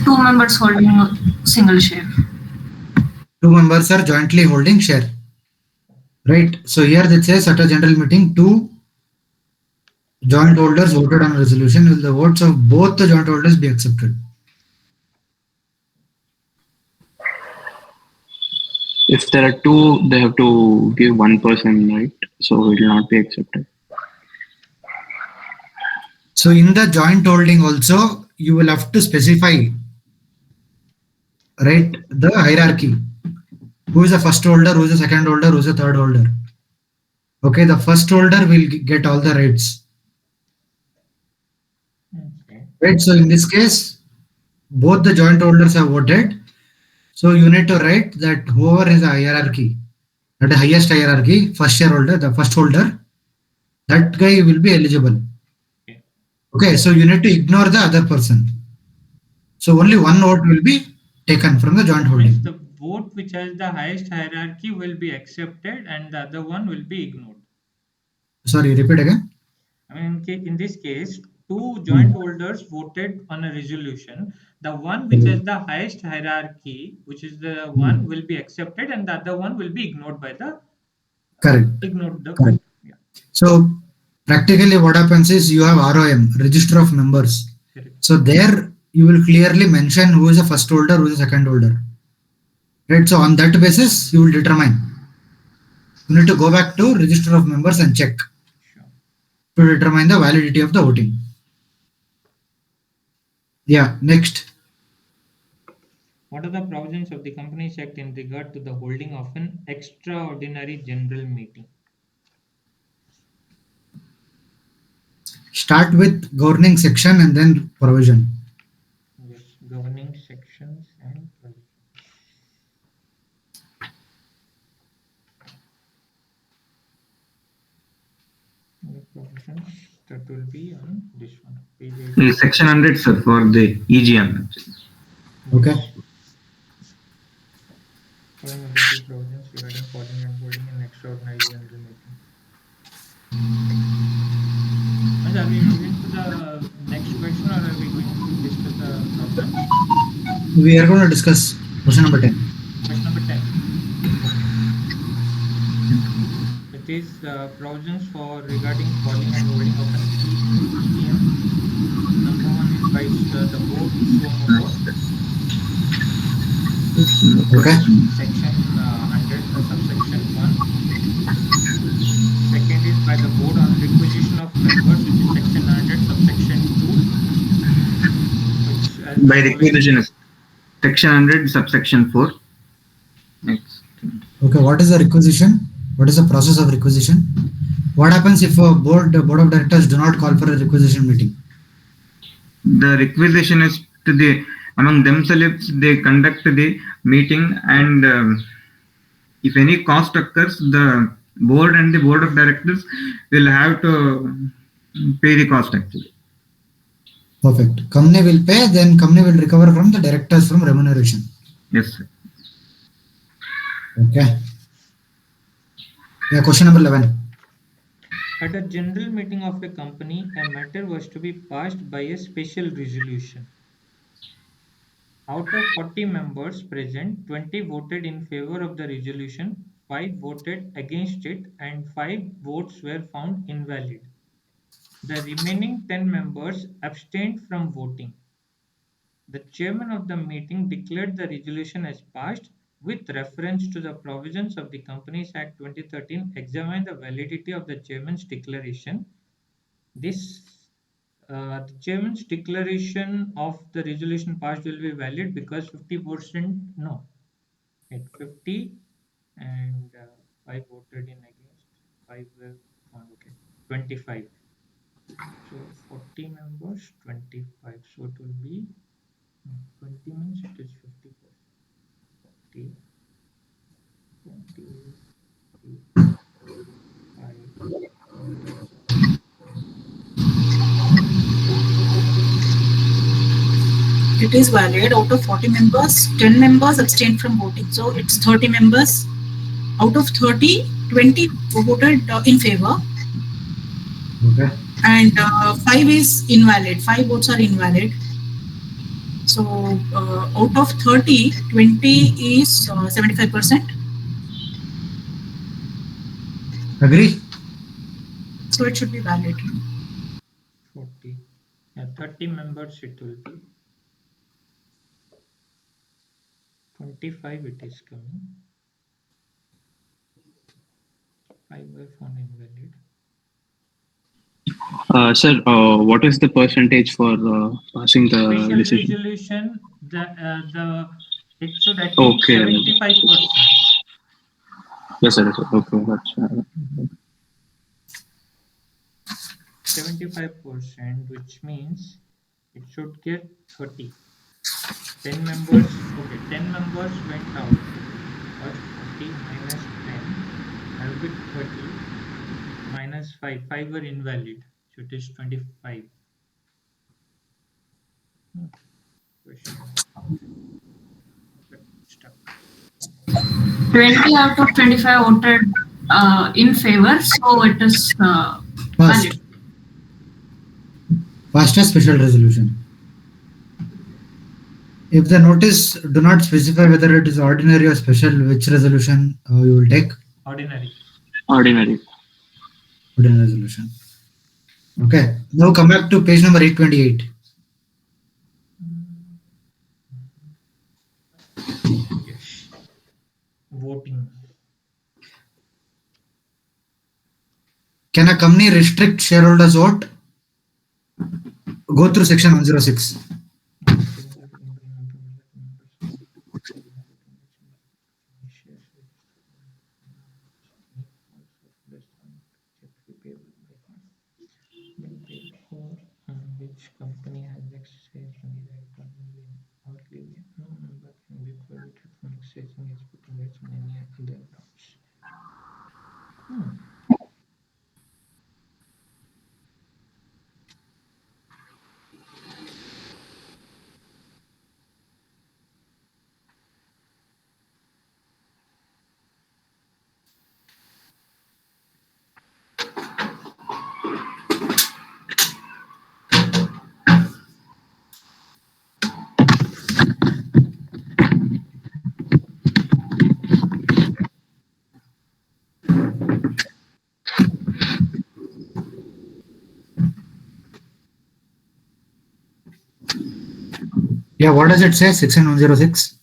Two members holding a single share. Two members are jointly holding share. Right. So here it says at a general meeting, two joint holders voted on a resolution. Will the votes of both the joint holders be accepted? If there are two, they have to give one person, right? So it will not be accepted. So in the joint holding also, you will have to specify, right, the hierarchy. Who is the first holder, who is the second holder, who is the third holder. Okay, the first holder will get all the rights. Okay. Right. So in this case, both the joint holders have voted. So you need to write that whoever is a hierarchy, at the highest hierarchy, first shareholder, the first holder, that guy will be eligible. Okay. Okay, so you need to ignore the other person. So only one vote will be taken from the joint That means holding. the vote which has the highest hierarchy will be accepted and the other one will be ignored. Sorry, repeat again. I mean, in this case, two joint Hmm. holders voted on a resolution. The one which has the highest hierarchy, which is the one, Hmm. will be accepted, and the other one will be ignored by the Correct. ignored the Correct. vote. Yeah, So practically what happens is you have ROM, register of members. correct. So there you will clearly mention who is the first holder, who is the second holder. Right. So on that basis, you will determine. You need to go back to register of members and check Sure. to determine the validity of the voting. Yeah. Next. What are the provisions of the Companies Act in regard to the holding of an extraordinary general meeting? Start with governing section and then provision. Yes, governing sections and provisions. The provisions that will be on this one, page 8. Is section 100, sir, for the EGM. Okay. Following objective provisions regarding calling and holding an extraordinary general meeting. And are we moving to the next question or are we going to discuss the provisions? We are going to discuss question number 10. Question number 10. It is provisions for regarding calling and holding of an EGM. Number 1 is by the board so modo. Okay. Section 100 subsection 1. Second is by the board on requisition of members, which is section 100 subsection 2, which as By following. requisition is section 100, subsection 4. Next. Okay. What is the requisition? What is the process of requisition? What happens if a board of directors do not call for a requisition meeting? The requisition is to the among themselves. They conduct the meeting, and if any cost occurs, the board and the board of directors will have to pay the cost actually. Perfect. Company will pay, then company will recover from the directors from remuneration. Yes, sir. Okay. Yeah, question number 11. At a general meeting of a company, a matter was to be passed by a special resolution. Out of 40 members present, 20 voted in favor of the resolution, 5 voted against it, and 5 votes were found invalid. The remaining 10 members abstained from voting. The chairman of the meeting declared the resolution as passed with reference to the provisions of the Companies Act 2013, examined the validity of the chairman's declaration. This the chairman's declaration of the resolution passed will be valid because 50% no, at 50 and 5 voted in against, 5 were found okay, 25. So 40 members, 25. So it will be 20 means it is 50%. 40, 20, 5, 25. It is valid. Out of 40 members, 10 members abstained from voting. So it's 30 members. Out of 30, 20 voted in favor. Okay. And 5 is invalid. 5 votes are invalid. So out of 30, 20 is 75%. Agree? So it should be valid. 40. Yeah, 30 members it will be. 25 it is coming. 5 were found invalid. Sir, what is the percentage for passing the Special decision? resolution, the it should attain Okay. 75%. Yes, sir. Yes, sir. Okay, that's 75%, which means it should get 30. 10 members, okay, 10 members went out. First 40 minus 10, that will be 30 minus 5. 5 were invalid, so it is 25. Question. Okay, stuck. 20 out of 25 voted in favor, so it is Passed. valid. Passed as special resolution. If the notice do not specify whether it is ordinary or special, which resolution you will take? Ordinary. ordinary. Ordinary resolution. Okay. Now come back to page number 828. Yes. Voting. Can a company restrict shareholders' vote? Go through section 106. Which company has exercised any right to win or leave no member can be prohibited from exercising his voting rights on any other grounds. Yeah, what does it say? Section 106.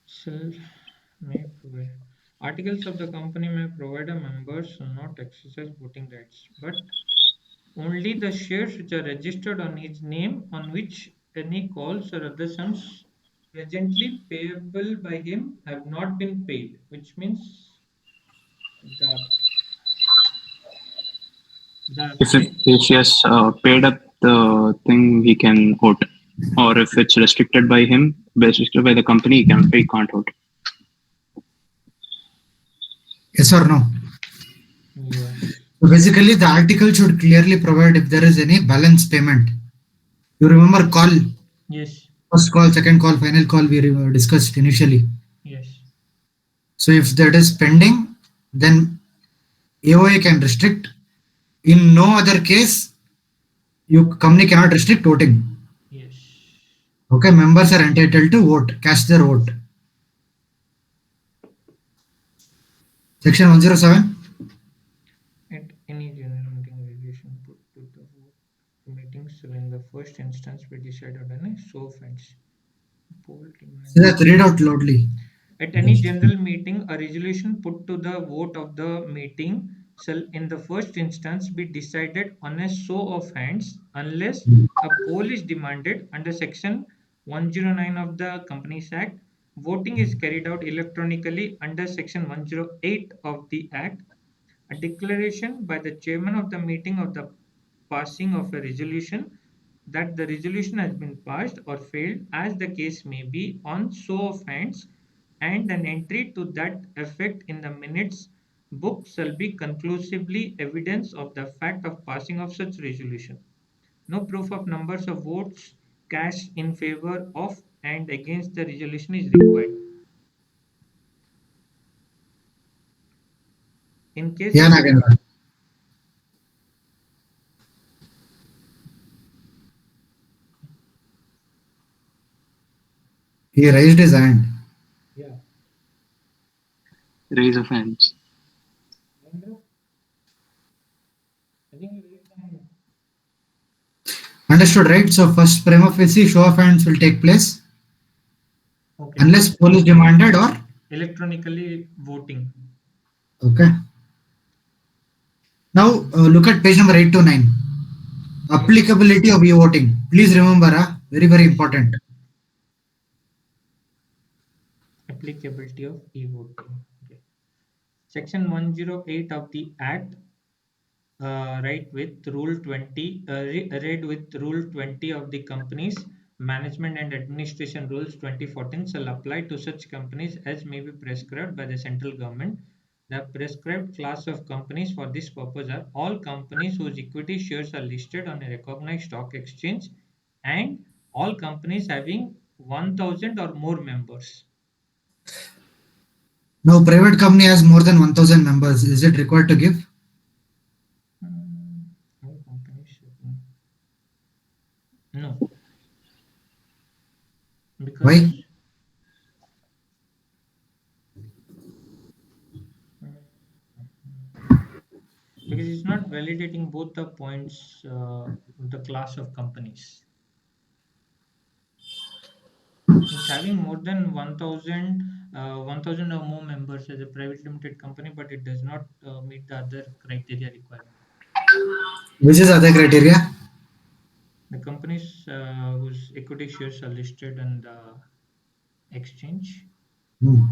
Sir, may provide. Articles of the company may provide a members not exercise voting rights, but only the shares which are registered on his name, on which any calls or other sums presently payable by him have not been paid, which means the If he has paid up the thing, he can vote. Or if it's restricted by him, restricted by the company, he can't vote. Yes or no? yes. So basically, the article should clearly provide if there is any balance payment. You remember call? Yes. First call, second call, final call we discussed initially. Yes. So if that is pending, then AOA can restrict. In no other case, you company cannot restrict voting. Yes. Okay, members are entitled to vote, cast their vote. Section 107. At any general meeting, resolution put to the vote meetings will in the first instance be decided on a show of hands. Poll Siddharth, demanded. read out loudly. At any general meeting, a resolution put to the vote of the meeting shall in the first instance be decided on a show of hands unless a poll is demanded under section 109 of the Companies Act. Voting is carried out electronically under section 108 of the Act. A declaration by the chairman of the meeting of the passing of a resolution that the resolution has been passed or failed, as the case may be, on show of hands, and an entry to that effect in the minutes book shall be conclusively evidence of the fact of passing of such resolution. No proof of numbers of votes cast in favor of and against the resolution is required. In case Yeah, of Nagendra. He raised his hand. yeah, Raise of hands. Mahendra, I think you raised the hand. Understood, right? So first prima facie show of hands will take place Okay, unless poll is demanded or electronically voting. okay. Now look at page number 8 to 9. Yes. Applicability of e-voting. Please remember, very important. Applicability of e-voting. Okay. Section 108 of the Act, right, with Rule 20, read with Rule 20 of the Companies Management and Administration Rules 2014 shall apply to such companies as may be prescribed by the central government. The prescribed class of companies for this purpose are all companies whose equity shares are listed on a recognized stock exchange and all companies having 1000 or more members. Now private company has more than 1000 members. Is it required to give? All companies no, Why? because because it's not validating both the points, the class of companies. It's having more than 1000 or more members as a private limited company, but it does not meet the other criteria requirement. Which is other criteria? The companies whose equity shares are listed on the exchange. Hmm.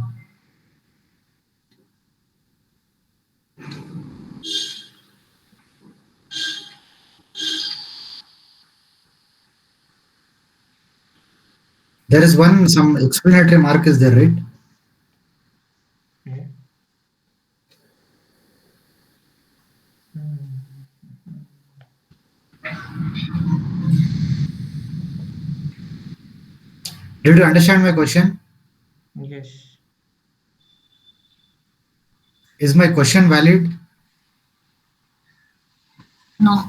There is one some explanatory mark is there, right? Yeah. Hmm. Did you understand my question? Yes. Is my question valid? No.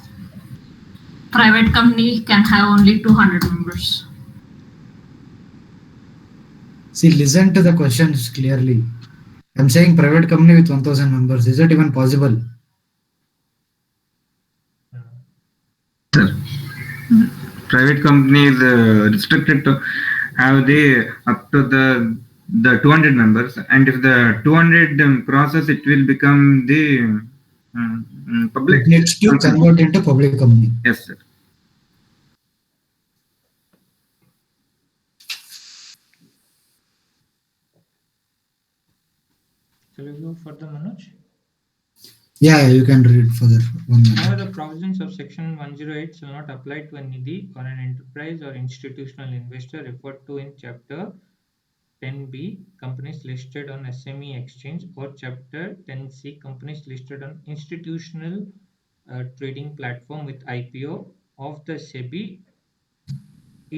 Private company can have only 200 members. See, listen to the questions clearly. I'm saying private company with 1000 members. Is it even possible? Sir, private company is restricted to have the up to the 200 members, and if the 200 crosses, it will become the public It needs to company. convert into public company. Yes, sir. Shall we go further, Manoj? Yeah, you can read further. 1 minute. However, the provisions of Section 108 shall not apply to a nidhi or an enterprise or institutional investor referred to in Chapter 10B, companies listed on SME exchange, or Chapter 10C, companies listed on institutional trading platform with IPO of the SEBI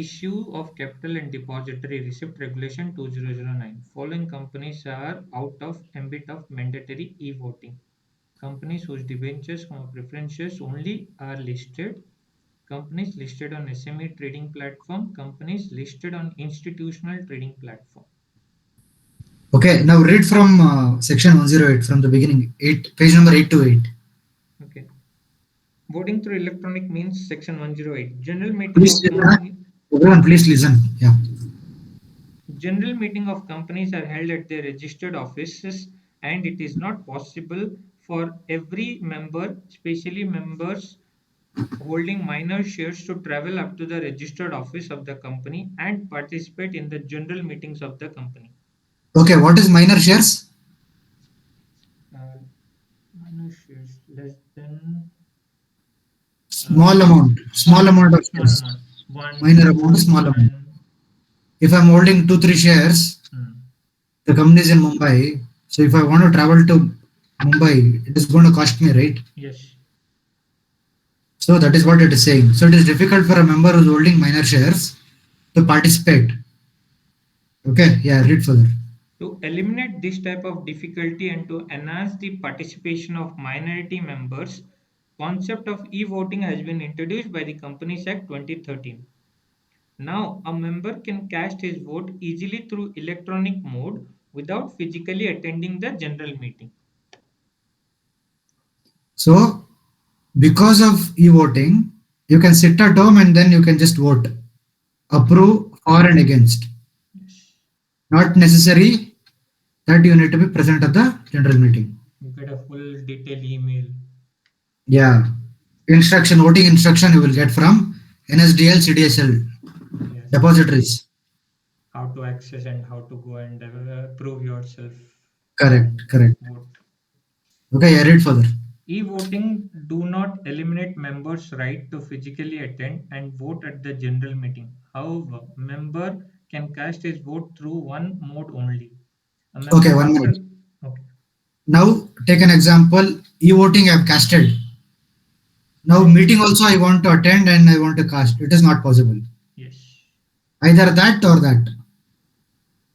Issue of Capital and Depository Receipt Regulation 2009. Following companies are out of ambit of mandatory e-voting. Companies whose debentures, preferences only are listed. Companies listed on SME trading platform. Companies listed on institutional trading platform. Okay, now read from section 108 from the beginning, 8, page number 8 to 8. Okay. Voting through electronic means section 108. General meeting Please, of company. everyone, please listen. Yeah. General meeting of companies are held at their registered offices, and it is not possible for every member, especially members holding minor shares, to travel up to the registered office of the company and participate in the general meetings of the company. Okay, what is minor shares? Uh, Minor shares less than Small amount. Small amount of small shares. amount. One, Minor amount, two, small amount. 10. If I'm holding 2, 3 shares, the company is in Mumbai. So if I want to travel to Mumbai, it is going to cost me, right? Yes. So that is what it is saying. So it is difficult for a member who's holding minor shares to participate. Okay, yeah, read further. To eliminate this type of difficulty and to enhance the participation of minority members, concept of e-voting has been introduced by the Companies Act 2013. Now, a member can cast his vote easily through electronic mode without physically attending the general meeting. So because of e-voting, you can sit at home and then you can just vote, approve, for and against. Yes. Not necessary that you need to be present at the general meeting. You get a full detailed email. Yeah. Instruction, voting instruction you will get from NSDL, CDSL Yes. depositories. How to access and how to go and prove yourself. Correct, correct. Vote. Okay, I read further. E-voting do not eliminate members' right to physically attend and vote at the general meeting. However, member can cast his vote through one mode only. A Okay, member 1 minute. after okay. Now take an example. E-voting I have casted. Now meeting also I want to attend and I want to cast. It is not possible. Yes. Either that or that.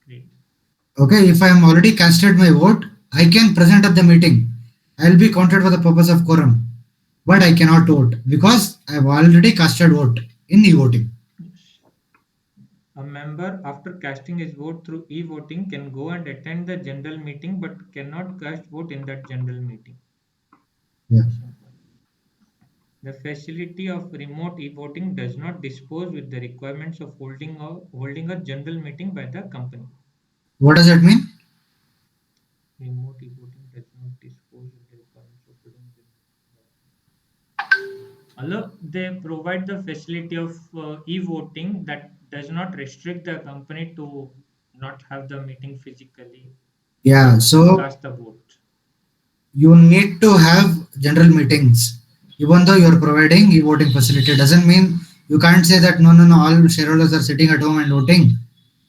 Great. Okay, if I am already casted my vote, I can present at the meeting. I will be counted for the purpose of quorum. But I cannot vote because I have already casted vote in e-voting. Yes. A member after casting his vote through e-voting can go and attend the general meeting but cannot cast vote in that general meeting. Yeah. Simple. The facility of remote e-voting does not dispose with the requirements of holding a general meeting by the company. What does that mean? Remote e-voting does not dispose with the requirements of holding a general meeting. Although they provide the facility of e-voting, that does not restrict the company to not have the meeting physically Yeah, or so cast the vote. you need to have general meetings. Even though you are providing e-voting facility, doesn't mean you can't say that no, no, no, all shareholders are sitting at home and voting.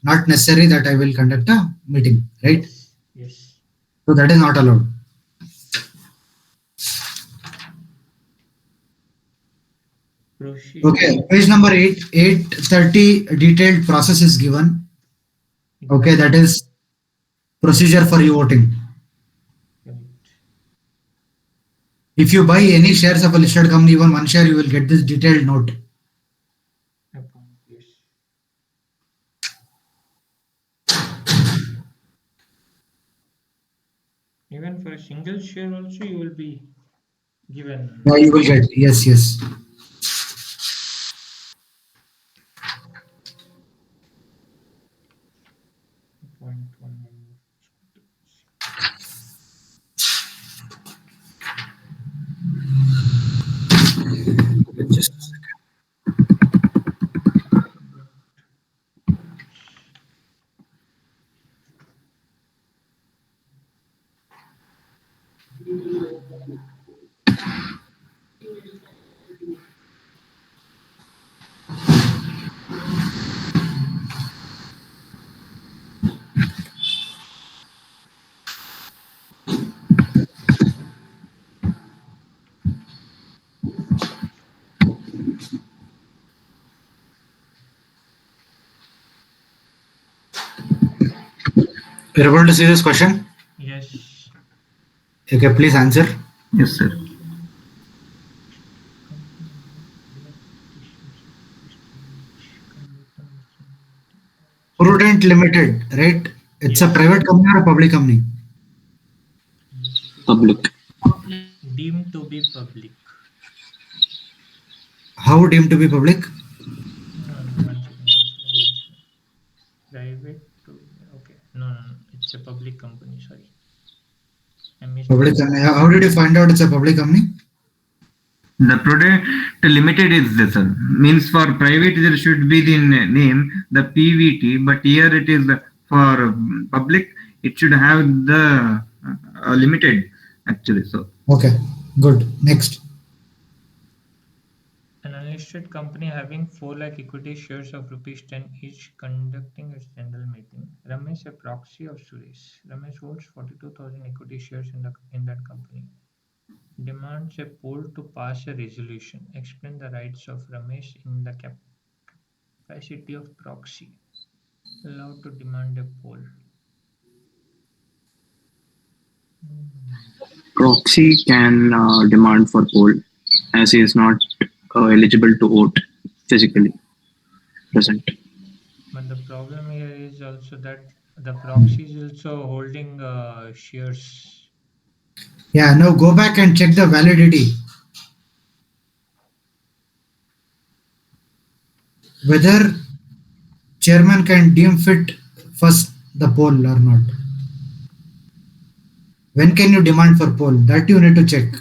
Not necessary that I will conduct a meeting, right? Yes, yes. So that is not allowed. Procedure. Okay, page number 8, 830 detailed process is given. Okay, that is procedure for e-voting. Right. If you buy any shares of a listed company, even 1 share, you will get this detailed note. Account, yes. Even for a single share also you will be given Yeah, you will get. Yes, yes. 0.1. Just a second. You're able to see this question? Yes. Okay, please answer. Yes, sir. Prudent Limited, right? It's a Yes. private company or a public company? Public. Deemed to be public. How deemed to be public? No, no, one second, one second, one second. Private to okay. No, no, no. It's a public company. Sorry, I missed Public one. company. How did you find out it's a public company? The product limited is this, sir. Means for private there should be the name, the PVT, but here it is for public. It should have the limited actually. So Okay, good. Next. An unlisted company having 4 lakh equity shares of rupees 10 each conducting its general meeting. Ramesh, a proxy of Suresh. Ramesh holds 42,000 equity shares in that company. Demands a poll to pass a resolution. Explain the rights of Ramesh in the capacity of proxy. Allowed to demand a poll. Proxy can demand for poll as he is not eligible to vote physically present. But the problem here is also that the proxy is also holding shares. Yeah, now go back and check the validity. Whether chairman can deem fit first the poll or not. When can you demand for poll? That you need to check.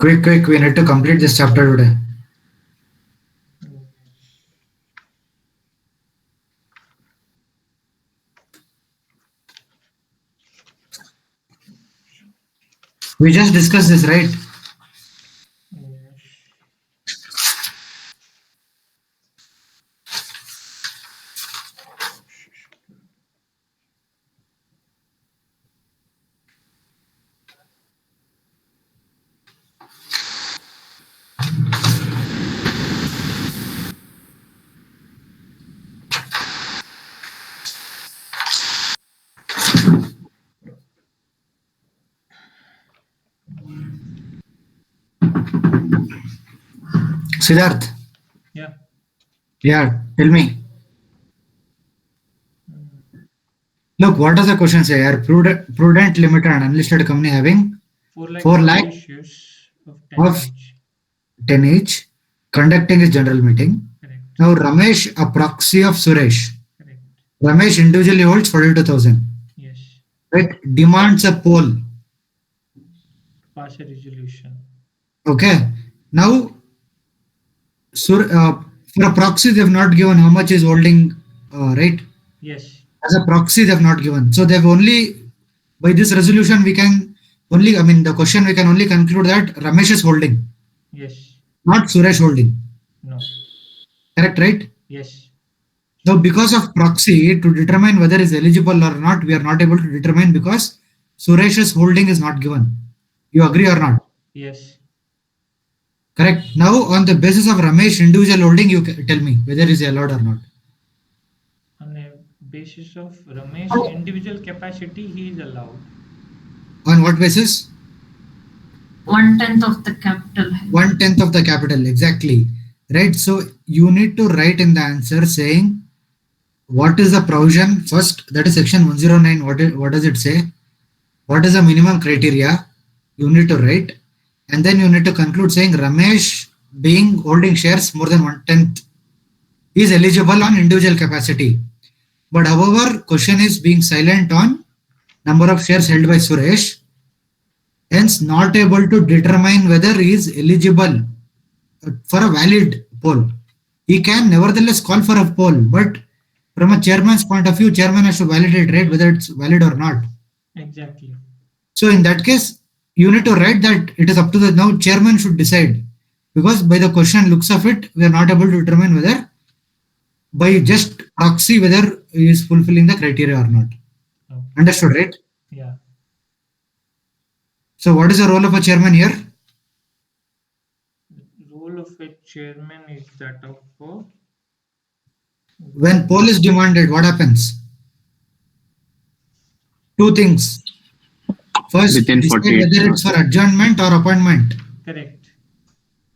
Quick, quick, we need to complete this chapter today. We just discussed this, right? Siddharth, Yeah. yeah, tell me. Look, what does the question say here? Prudent Limited, an unlisted company having 4 lakh 4 lakh equity shares of 10 of each. 10 each, conducting his general meeting. Correct. Now Ramesh, a proxy of Suresh. Correct. Ramesh individually holds 42,000. Yes. Right? Demands a poll. Pass a resolution. Okay. Now, for a proxy, they have not given how much is holding, right? Yes. As a proxy, they have not given. So they've only, by this resolution, we can only, I mean, the question we can only conclude that Ramesh is holding, Yes. not Suresh holding. No. Correct, right? Yes. Now, because of proxy, to determine whether is eligible or not, we are not able to determine because Suresh's holding is not given. You agree or not? Yes. Correct. Now, on the basis of Ramesh individual holding, you tell me whether is he allowed or not. On a basis of Ramesh individual capacity, he is allowed. On what basis? 1/10 of the capital. 1/10 of the capital, exactly. Right. So you need to write in the answer saying what is the provision first. That is section 109. What does it say? What is the minimum criteria? You need to write, and then you need to conclude saying Ramesh being holding shares more than 1/10 is eligible on individual capacity. But however, question is being silent on number of shares held by Suresh, hence not able to determine whether he is eligible for a valid poll. He can nevertheless call for a poll, but from a chairman's point of view, chairman has to validate, right, whether it's valid or not. Exactly. So in that case, you need to write that it is up to the now chairman should decide, because by the question looks of it we are not able to determine whether by just proxy whether he is fulfilling the criteria or not. Okay. Understood, right? Yeah. So what is the role of a chairman here? Role of a chairman is that of When poll is demanded, what happens? Two things. First, Within decide 48 whether it's hours. for adjournment or appointment. correct.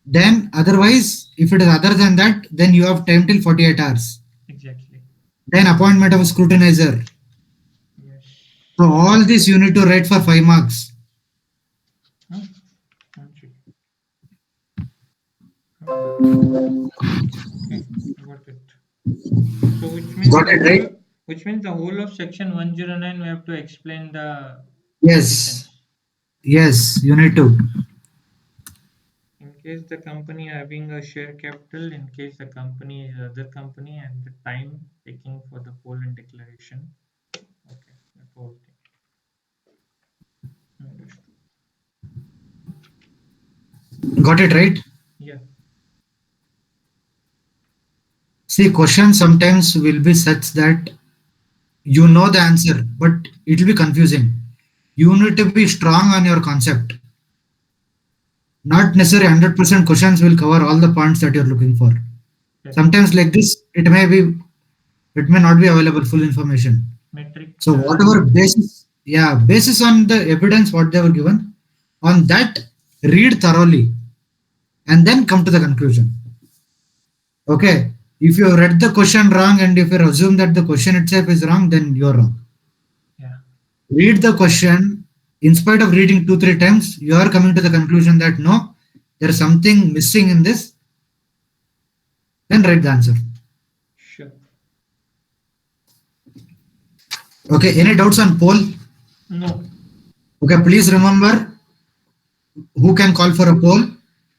Then, otherwise, if it is other than that, then you have time till 48 hours. Exactly. Then, appointment of a scrutinizer. Yes. So, all this you need to write for 5 marks. Huh? One second. Okay, got it. So Got it, right? which means the whole of section 109 we have to explain the Yes. conditions. Yes, you need to. In case the company having a share capital, in case the company is other company, and the time taking for the poll and declaration. Okay, that whole thing. Understood. Got it, right? Yeah. See, questions sometimes will be such that you know the answer, but it will be confusing. You need to be strong on your concept. Not necessarily 100% questions will cover all the points that you're looking for. Correct. Sometimes like this, it may not be available full information. Metric. So whatever basis, yeah, basis on the evidence what they were given, on that read thoroughly and then come to the conclusion. Okay, if you read the question wrong and if you assume that the question itself is wrong, then you're wrong. Yeah. Read the question. In spite of reading 2-3 times, you are coming to the conclusion that no, there is something missing in this. Then write the answer. Sure. Okay, any doubts on poll? No. Okay, please remember who can call for a poll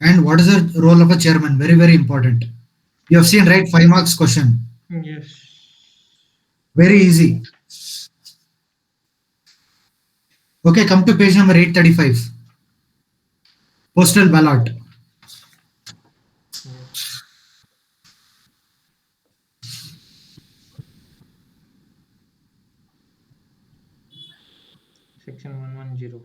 and what is the role of a chairman. Very, very important. You have seen, right? 5 marks question. Yes. Very easy. Okay, come to page number 835. Postal ballot. Yes. Section 110.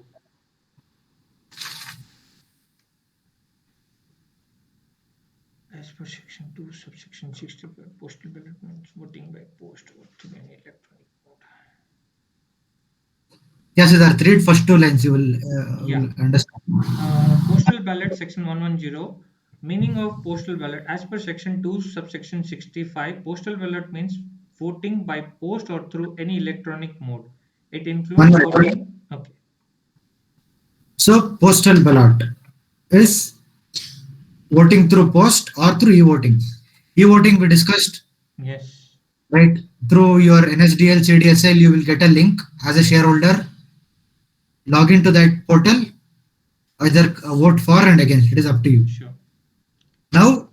As per section 2, subsection 65, postal ballot means voting by post or through any electronic mode. Yes, Siddharth, read first 2 lines. You Yeah. will understand. Postal ballot section 110. Meaning of postal ballot as per section 2, subsection 65, postal ballot means voting by post or through any electronic mode. It One includes minute. voting. Okay. So, postal ballot is voting through post or through e-voting. E-voting we discussed, Yes. right? Through your NSDL, CDSL, you will get a link as a shareholder. Log into that portal, either vote for and against. It is up to you. Sure. Now,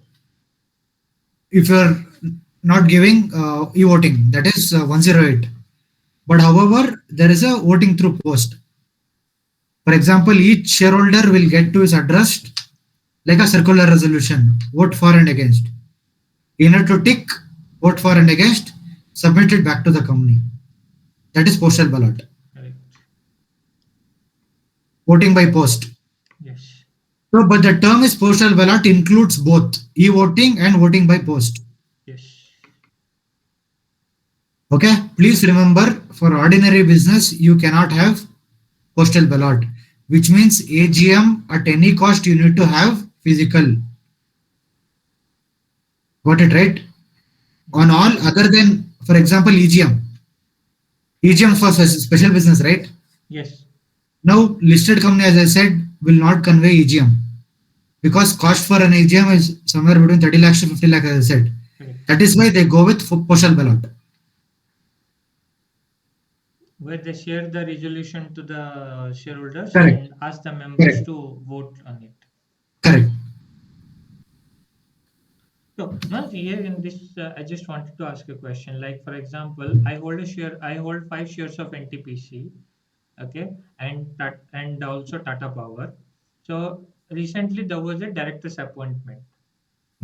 if you are not giving e-voting, that is 108. But however, there is a voting through post. For example, each shareholder will get to his address like a circular resolution, vote for and against. You need to tick vote for and against, submit it back to the company. That is postal ballot. Correct. Voting by post. Yes. So, but the term is postal ballot includes both e-voting and voting by post. Yes. Okay, please remember for ordinary business you cannot have postal ballot, which means AGM at any cost you need to have physical. Got it right? On all other than, for example, EGM. EGM for special business, right? Yes. Now, listed company, as I said, will not convey EGM because cost for an EGM is somewhere between 30 lakhs to 50 lakhs, as I said. Correct. That is why they go with postal ballot. Where they share the resolution to the shareholders Correct. and ask the members Correct. to vote on it. Correct. So now here in this, I just wanted to ask a question. Like for example, I hold 5 shares of NTPC. Okay, and also Tata Power. So recently there was a director's appointment.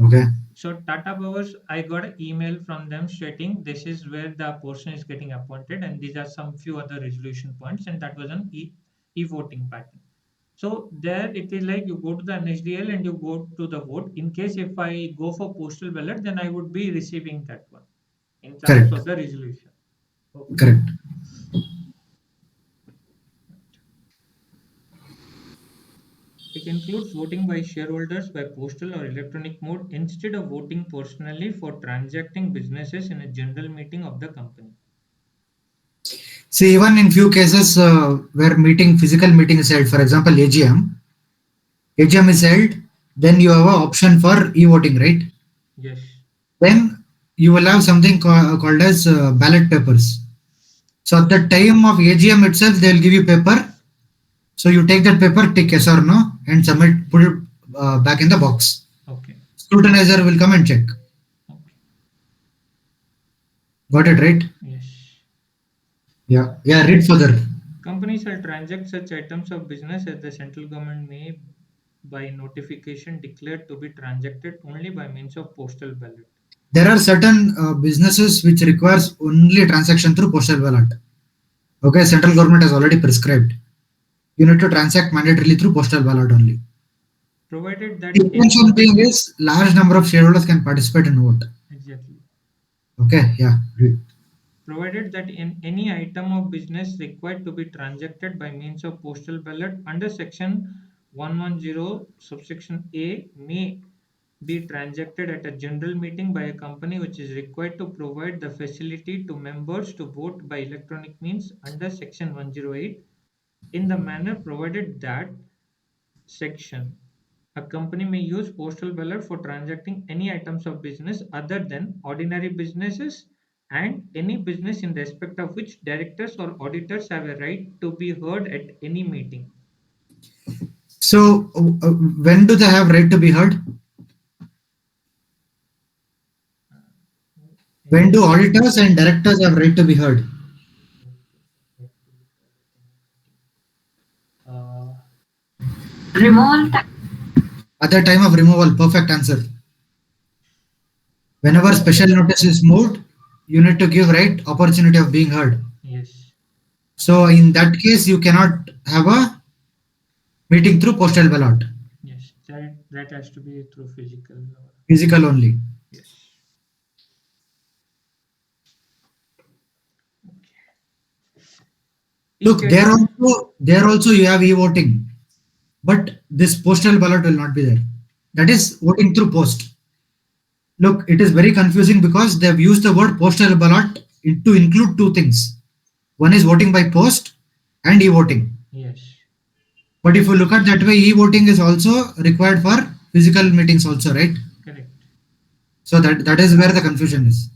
Okay. So Tata Powers, I got an email from them stating this is where the person is getting appointed, and these are some few other resolution points, and that was an e-voting pattern. So there it is like you go to the NSDL and you go to the vote. In case if I go for postal ballot, then I would be receiving that one in terms Correct. of the resolution. Okay. Correct. It includes voting by shareholders by postal or electronic mode instead of voting personally for transacting businesses in a general meeting of the company. See, even in few cases where physical meeting is held, for example, AGM is held, then you have an option for e-voting, right? Yes. Then you will have something called as ballot papers. So at the time of AGM itself, they will give you paper. So you take that paper, tick yes or no, and submit, put it back in the box. Okay. Scrutinizer will come and check. Okay. Got it, right? Yes. Yeah. Yeah, read further. Companies shall transact such items of business as the central government may, by notification, declare to be transacted only by means of postal ballot. There are certain businesses which requires only transaction through postal ballot. Okay, central government has already prescribed. You need to transact mandatorily through postal ballot only. Provided that The intention being is large number of shareholders can participate and vote. exactly. Okay, yeah. Read. Provided that in any item of business required to be transacted by means of postal ballot under section 110 subsection A may be transacted at a general meeting by a company which is required to provide the facility to members to vote by electronic means under section 108 in the manner provided that section. A company may use postal ballot for transacting any items of business other than ordinary businesses and any business in respect of which directors or auditors have a right to be heard at any meeting. So, when do they have right to be heard? When do auditors and directors have right to be heard? Uh, Removal tax. At the time of removal, perfect answer. Whenever special notice is moved, you need to give right opportunity of being heard. yes, So in that case, you cannot have a meeting through postal ballot, yes, that has to be through physical. physical only. Yes. Each Look, there also you have e-voting, but this postal ballot will not be there. That is voting through post. Look, it is very confusing because they have used the word postal ballot to include two things. One is voting by post and e-voting. yes, But if you look at that way, e-voting is also required for physical meetings also, right? correct. So that is where the confusion is.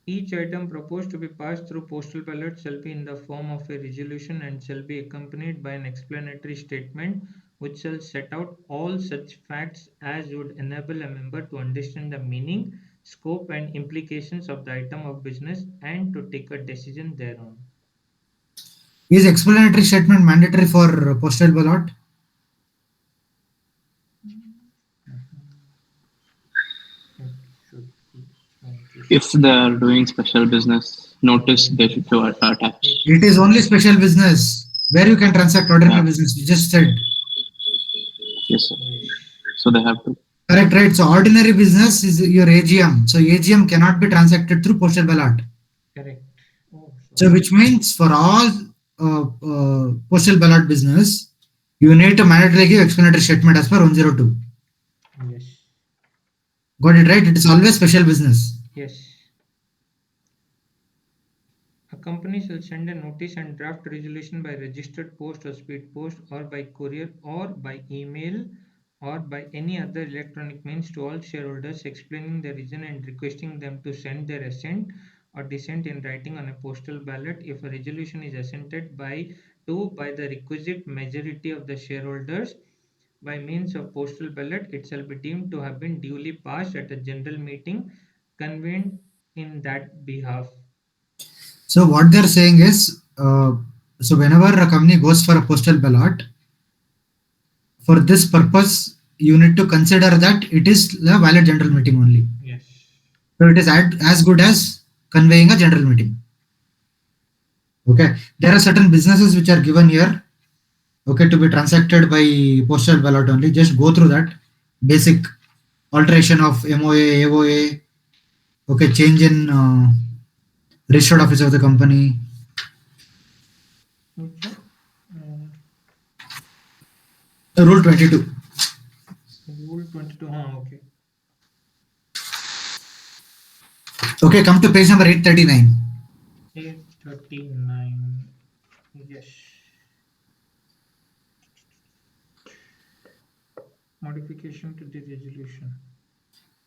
Each item proposed to be passed through postal ballot shall be in the form of a resolution and shall be accompanied by an explanatory statement which shall set out all such facts as would enable a member to understand the meaning, scope, and implications of the item of business and to take a decision thereon. Is explanatory statement mandatory for postal ballot? It should be If they are doing special business notice, they should show attached. It is only special business where you can transact ordinary Yeah. business. You just said. Yes, sir. Yes, So they have to. Correct, right? So ordinary business is your AGM. So AGM cannot be transacted through postal ballot. correct. Oh, So sorry. which means for all postal ballot business, you need to mandatorily give explanatory statement as per 102. Yes, Got it right? It is always special business. yes. A company shall send a notice and draft resolution by registered post or speed post or by courier or by email or by any other electronic means to all shareholders explaining the reason and requesting them to send their assent or dissent in writing on a postal ballot. If a resolution is assented by the requisite majority of the shareholders by means of postal ballot, it shall be deemed to have been duly passed at a general meeting convened in that behalf. So what they're saying is, so whenever a company goes for a postal ballot, for this purpose, you need to consider that it is a valid general meeting only. Yes. So it is as good as conveying a general meeting. Okay, there are certain businesses which are given here. Okay, to be transacted by postal ballot only. Just go through that basic alteration of MOA, AOA. Okay, change in registered office of the company. Which one? Rule 22. Rule 22. Okay. Okay, come to page number 839. 839. Yes. Modification to the resolution.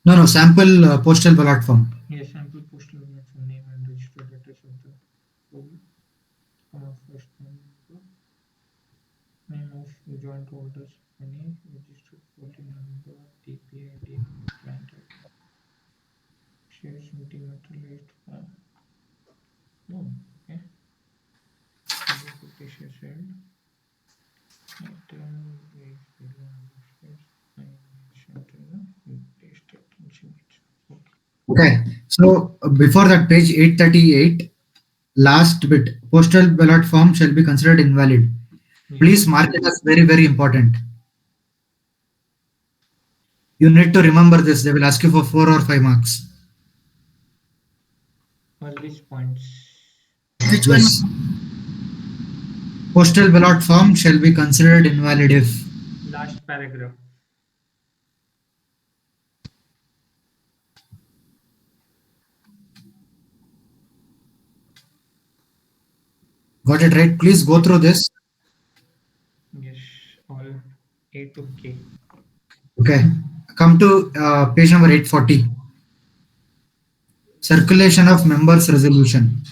No, sample postal ballot form. Yes, sample postal ballot form, name and registered address of the first name of joint holders, any registered voting number, TPID, client ID, shares dematerialized form. Oh, okay. Number 50 shares held. Okay, so before that, page 838, last bit, postal ballot form shall be considered invalid. Please mark it as very, very important. You need to remember this. They will ask you for 4 or 5 marks. All these points. Which Yes. one? Postal ballot form shall be considered invalid if. Last paragraph. Got it right? Please go through this. Yes, all A to K. Okay. Come to page number 840. Circulation of members resolution.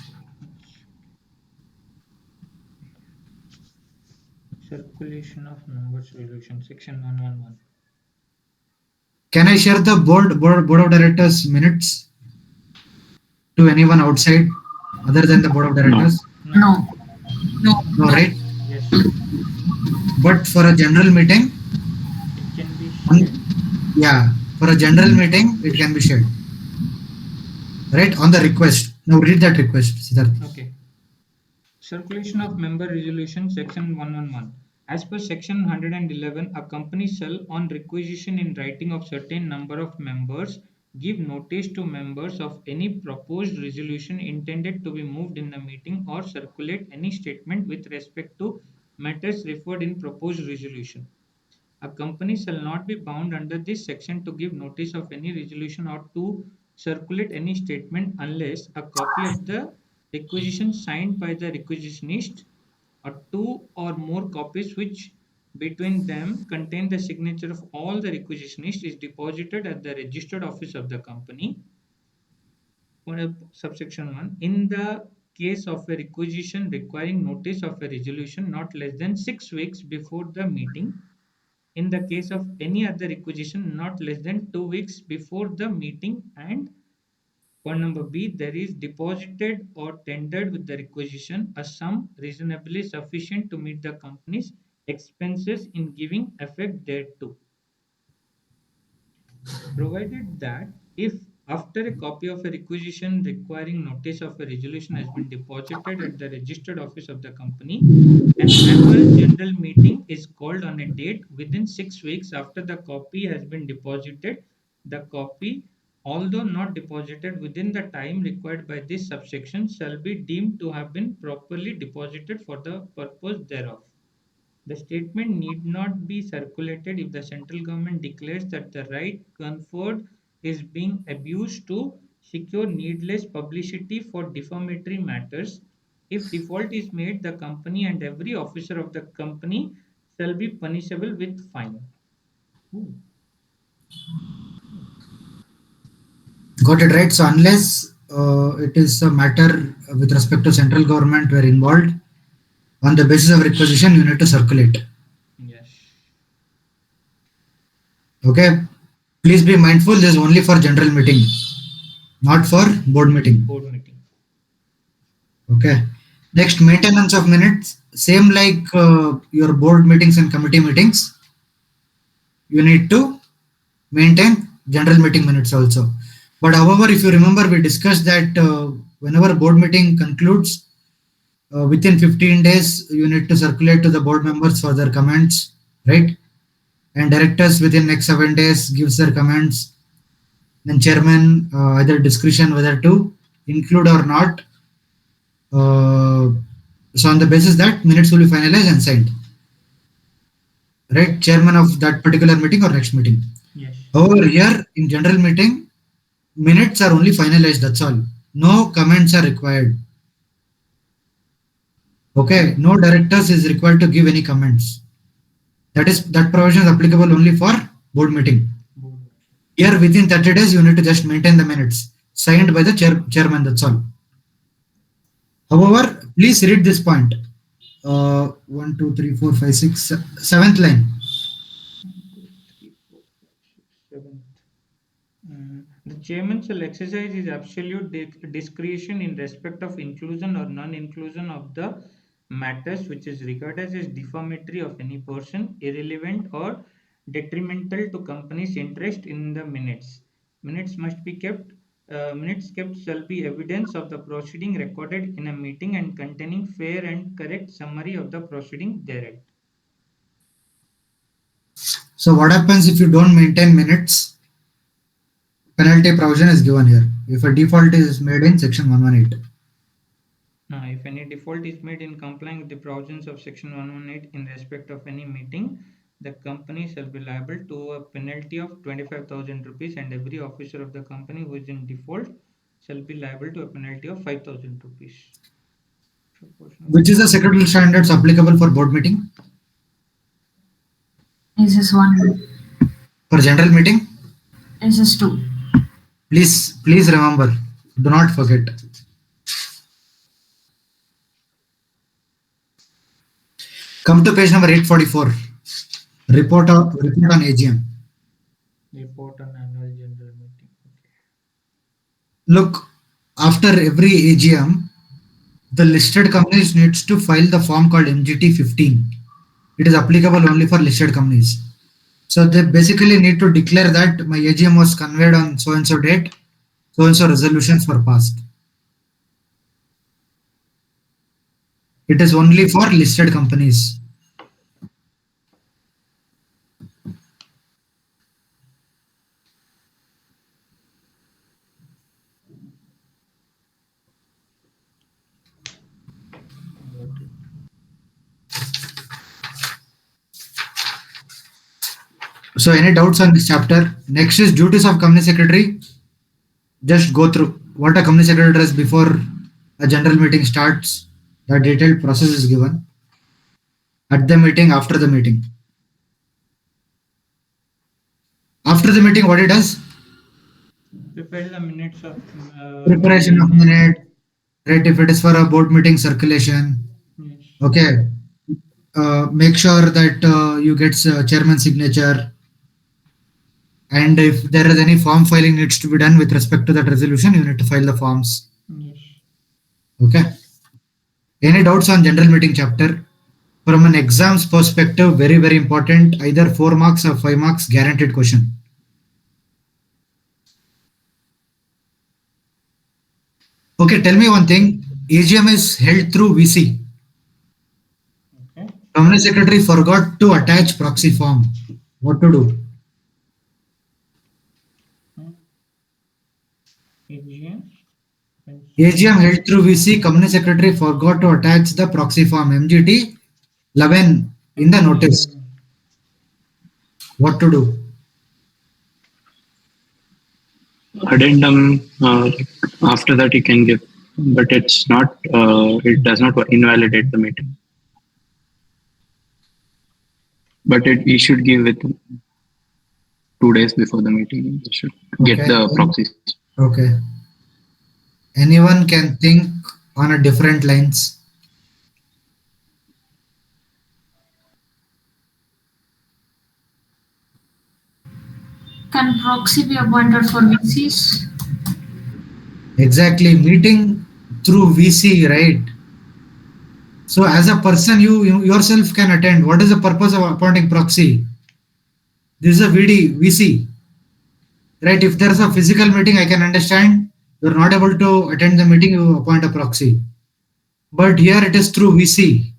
Circulation of members resolution, section 111. Can I share the board of directors minutes to anyone outside other than the board of directors? No. No. No, right? Yes, But for a general meeting, it can be one- shared. yeah, for a general meeting, it can be shared. Right? On the request. Now read that request, Siddharth. Okay. Circulation of member resolution, section 111. As per section 111, a company shall, on requisition in writing of certain number of members, give notice to members of any proposed resolution intended to be moved in the meeting or circulate any statement with respect to matters referred in proposed resolution. A company shall not be bound under this section to give notice of any resolution or to circulate any statement unless a copy of the requisition signed by the requisitionist or two or more copies which between them contain the signature of all the requisitionists is deposited at the registered office of the company. Subsection 1. In the case of a requisition requiring notice of a resolution not less than 6 weeks before the meeting, in the case of any other requisition not less than 2 weeks before the meeting, and point number B, there is deposited or tendered with the requisition a sum reasonably sufficient to meet the company's expenses in giving effect thereto. Provided that if after a copy of a requisition requiring notice of a resolution has been deposited at the registered office of the company, an annual general meeting is called on a date within 6 weeks after the copy has been deposited. The copy, although not deposited within the time required by this subsection, shall be deemed to have been properly deposited for the purpose thereof. The statement need not be circulated if the central government declares that the right conferred is being abused to secure needless publicity for defamatory matters. If default is made, the company and every officer of the company shall be punishable with fine. Ooh. Got it right. So unless it is a matter with respect to central government were involved, on the basis of requisition, you need to circulate. Yes. Okay. Please be mindful. This is only for general meeting, not for board meeting. Board meeting. Okay. Next, maintenance of minutes. Same like your board meetings and committee meetings. You need to maintain general meeting minutes also. But however, if you remember, we discussed that whenever board meeting concludes, within 15 days, you need to circulate to the board members for their comments, right? And directors within next 7 days gives their comments. Then chairman either discretion whether to include or not. Uh, so on the basis that minutes will be finalized and signed, right? Chairman of that particular meeting or next meeting. Yes. However, here in general meeting, minutes are only finalized. That's all. No comments are required. Okay. No directors is required to give any comments. That provision is applicable only for board meeting. Board. Here within 30 days, you need to just maintain the minutes signed by the chairman. That's all. However, please read this point. 1, 2, 3, 4, 5, 6, seventh line. 7th. The chairman shall exercise his absolute discretion in respect of inclusion or non-inclusion of the matters which is regarded as defamatory of any person, irrelevant or detrimental to company's interest in the minutes. Minutes must be kept. Minutes kept shall be evidence of the proceeding recorded in a meeting and containing fair and correct summary of the proceeding thereat. So what happens if you don't maintain minutes? Penalty provision is given here. If a default is made in section 118. If any default is made in complying with the provisions of section 118 in respect of any meeting, the company shall be liable to a penalty of 25,000 rupees, and every officer of the company who is in default shall be liable to a penalty of 5,000 rupees. Which is the secretarial standards applicable for board meeting? SS1. For general meeting? SS2. Please remember. Do not forget. Come to page number 844. Report on AGM. Report on annual general meeting. Okay. Look, after every AGM, the listed companies needs to file the form called MGT 15. It is applicable only for listed companies. So they basically need to declare that my AGM was conveyed on so and so date, so and so resolutions were passed. It is only for listed companies. So any doubts on this chapter? Next is duties of company secretary. Just go through what a company secretary does before a general meeting starts. The detailed process is given. At the meeting, after the meeting. After the meeting, what it does? Prepare the minutes of Preparation of minute. Right, if it is for a board meeting, circulation. Yes. Okay. Make sure that you get chairman's signature. And if there is any form filing needs to be done with respect to that resolution, you need to file the forms. Yes. Okay. Any doubts on general meeting chapter? From an exams perspective, very, very important, either 4 marks or 5 marks, guaranteed question. Okay, tell me one thing. AGM is held through VC. Okay. Company secretary forgot to attach proxy form. What to do? AGM held through VC. Company secretary forgot to attach the proxy form MGT 11 in the notice. What to do? Addendum after that you can give, but it's not. It does not invalidate the meeting. But he should give it 2 days before the meeting. He should get the proxies. Okay. Anyone can think on a different lines. Can proxy be appointed for VCs? Exactly. Meeting through VC, right? So as a person, you yourself can attend. What is the purpose of appointing proxy? This is a VC, right? If there's a physical meeting, I can understand. You're not able to attend the meeting, you appoint a proxy. But here it is through VC.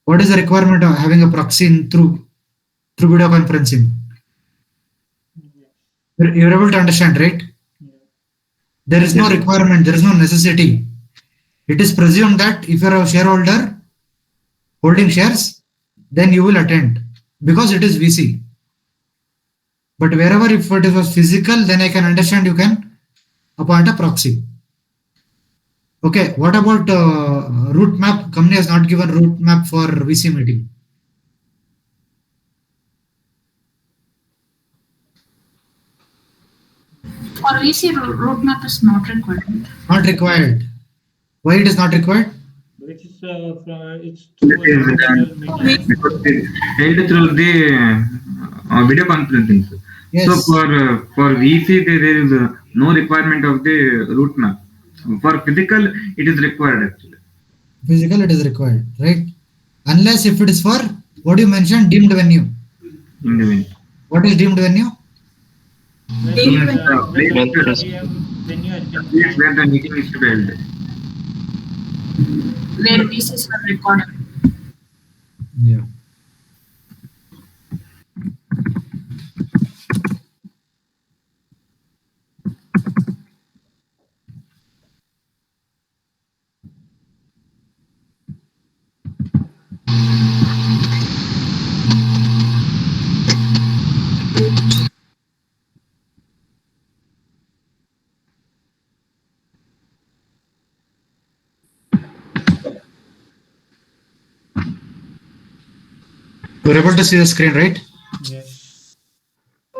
What is the requirement of having a proxy through video conferencing? Yes. You're able to understand, right? Yeah. There is no requirement, there is no necessity. It is presumed that if you're a shareholder holding shares, then you will attend because it is VC. But wherever if it was physical, then I can understand you can appoint a proxy. Okay, what about route map? Company has not given route map for VC meeting. For VC, roadmap is not required. Not required. Why it is not required? Which is it's through It is, a general meeting. because it held through the video conferencing. So Yes. for VC, there is no requirement of the route map. For physical, it is required actually. Physical it is required, right? Unless if it is for what you mentioned, deemed venue. In the event. What is deemed venue? When Deemed the, venue. when the Trust. AGM venue has been Place where planned. the meeting is to be held. Where VCs are recorded. Yeah. You're able to see the screen, right? Yes.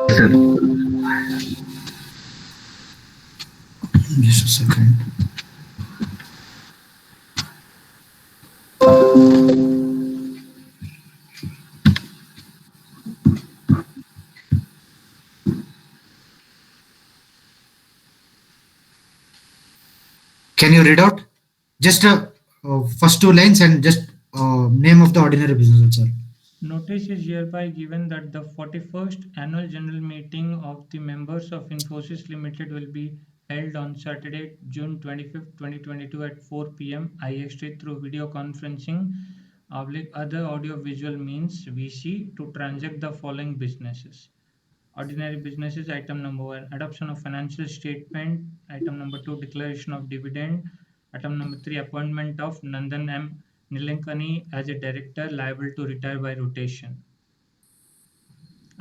Sir. Just a second. Can you read out just first two lines and just name of the ordinary business, sir? Notice is hereby given that the 41st annual general meeting of the members of Infosys Limited will be held on Saturday, June 25th, 2022 at 4 p.m. IST through video conferencing other audio visual means VC to transact the following businesses. Ordinary businesses, item number 1, adoption of financial statement, item number 2, declaration of dividend, item number 3, appointment of Nandan M. Nilankani as a director liable to retire by rotation.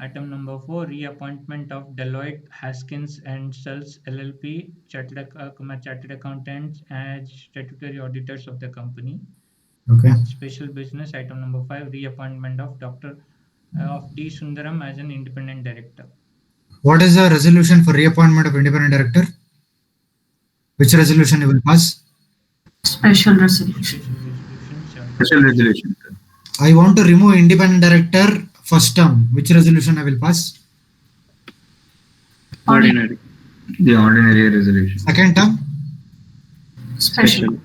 Item number 4, reappointment of Deloitte Haskins and Sells LLP, chartered accountants as statutory auditors of the company. Okay. And special business, item number 5, reappointment of Dr. of D. Sundaram as an independent director. What is the resolution for reappointment of independent director? Which resolution you will pass? Special resolution. Special resolution 7. Special resolution. Sir. I want to remove independent director first term. Which resolution I will pass? Ordinary. The ordinary resolution. Second term? Special.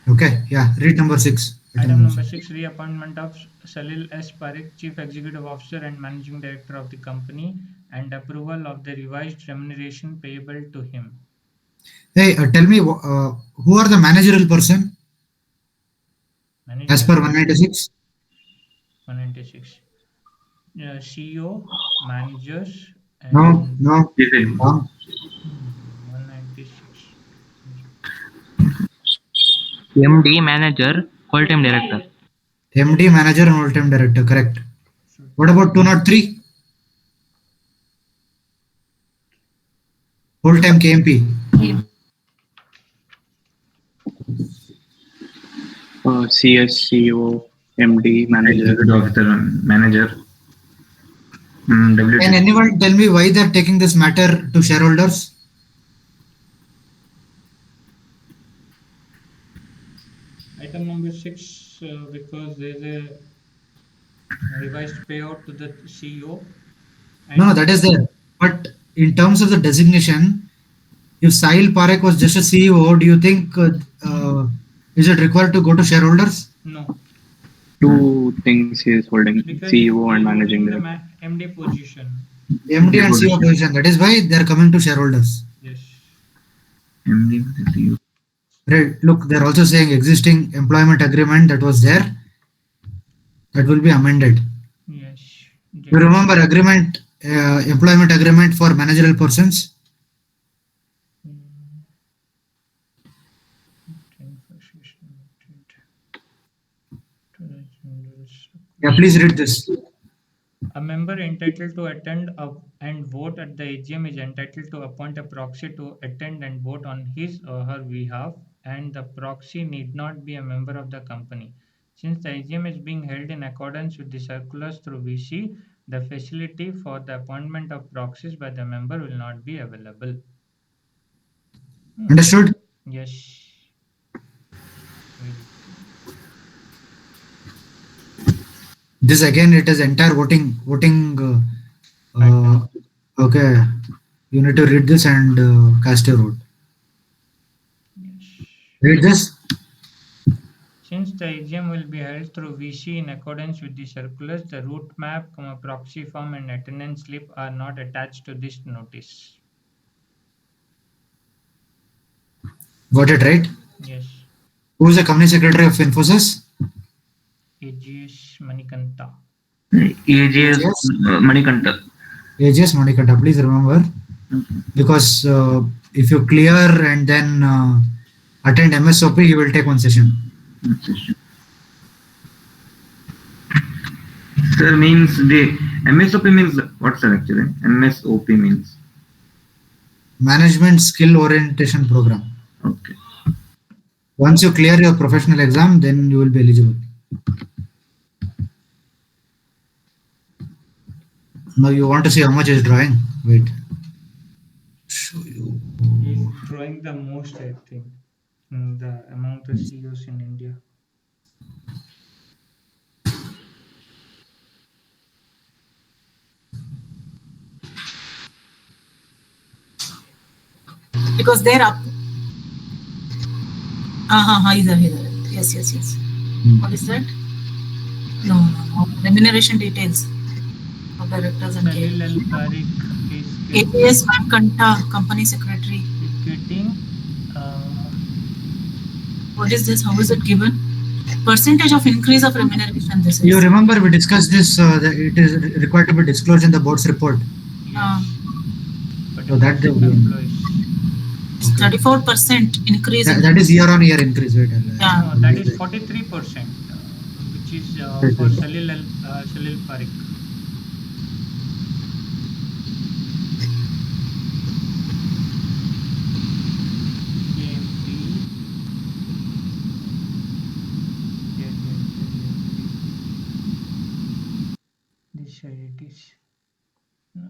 Okay. Yeah. Read number 6. Item number 6, reappointment of Salil S. Parikh, Chief Executive Officer and Managing Director of the company, and approval of the revised remuneration payable to him. Hey, tell me who are the managerial person as per 196? 196. CEO, managers, and No. Yes, sir. 196. MD manager, full-time director. MD, manager, and all-time director. Correct. What about 203? Full-time KMP. Yeah. CS, CEO, MD, manager. Executive officer, manager. WT. Can anyone tell me why they are taking this matter to shareholders? Item number 6, because there's a revised payout to the CEO. And No, that is there. But in terms of the designation, If Sahil Parekh was just a CEO, do you think is it required to go to shareholders? No, Two things he is holding: because CEO and he's managing holding the director. MD position. MD and CEO position. That is why they are coming to shareholders. Yes. MD with the CEO. Right. Look, they're also saying existing employment agreement that was there that will be amended. Yes. You remember agreement, employment agreement for managerial persons? Mm, Yeah, please read this. A member entitled to attend and vote at the AGM is entitled to appoint a proxy to attend and vote on his or her behalf, and the proxy need not be a member of the company. Since the AGM is being held in accordance with the circulars through VC, the facility for the appointment of proxies by the member will not be available. Hmm. Understood? Yes. Very true. This again, it is entire voting. Pattern. Okay, you need to read this and cast your vote. Yes. Read this. Since the AGM will be held through VC in accordance with the circulars, the route map, proxy form, and attendance slip are not attached to this notice. Got it right? Yes, Who is the company secretary of Infosys? AGS Manikanta. AGS AGS. Manikanta. AGS Monikanta. Please remember, because if you clear and then attend MSOP, you will take one session. Sir, means the MSOP means what, sir, actually? MSOP means. Management Skill Orientation Program. Okay. Once you clear your professional exam, then you will be eligible. Now you want to see how much is drawing? Wait. Show you. He's drawing the most, I think, the amount of CEOs in India. Because they're up. Either. Yes. What is that? No. Remuneration details of directors and Salil Al Parik APS Mankanta, company secretary. is getting What is this? How is it given? Percentage of increase of remuneration. This is. You remember we discussed this. That it is required to be disclosed in the board's report. but So that they will be- employees. 34% increase. That is year on year increase, right? Yeah. No, that is 43%, which is for Salil Parik. KMP. Here. This side it is. No.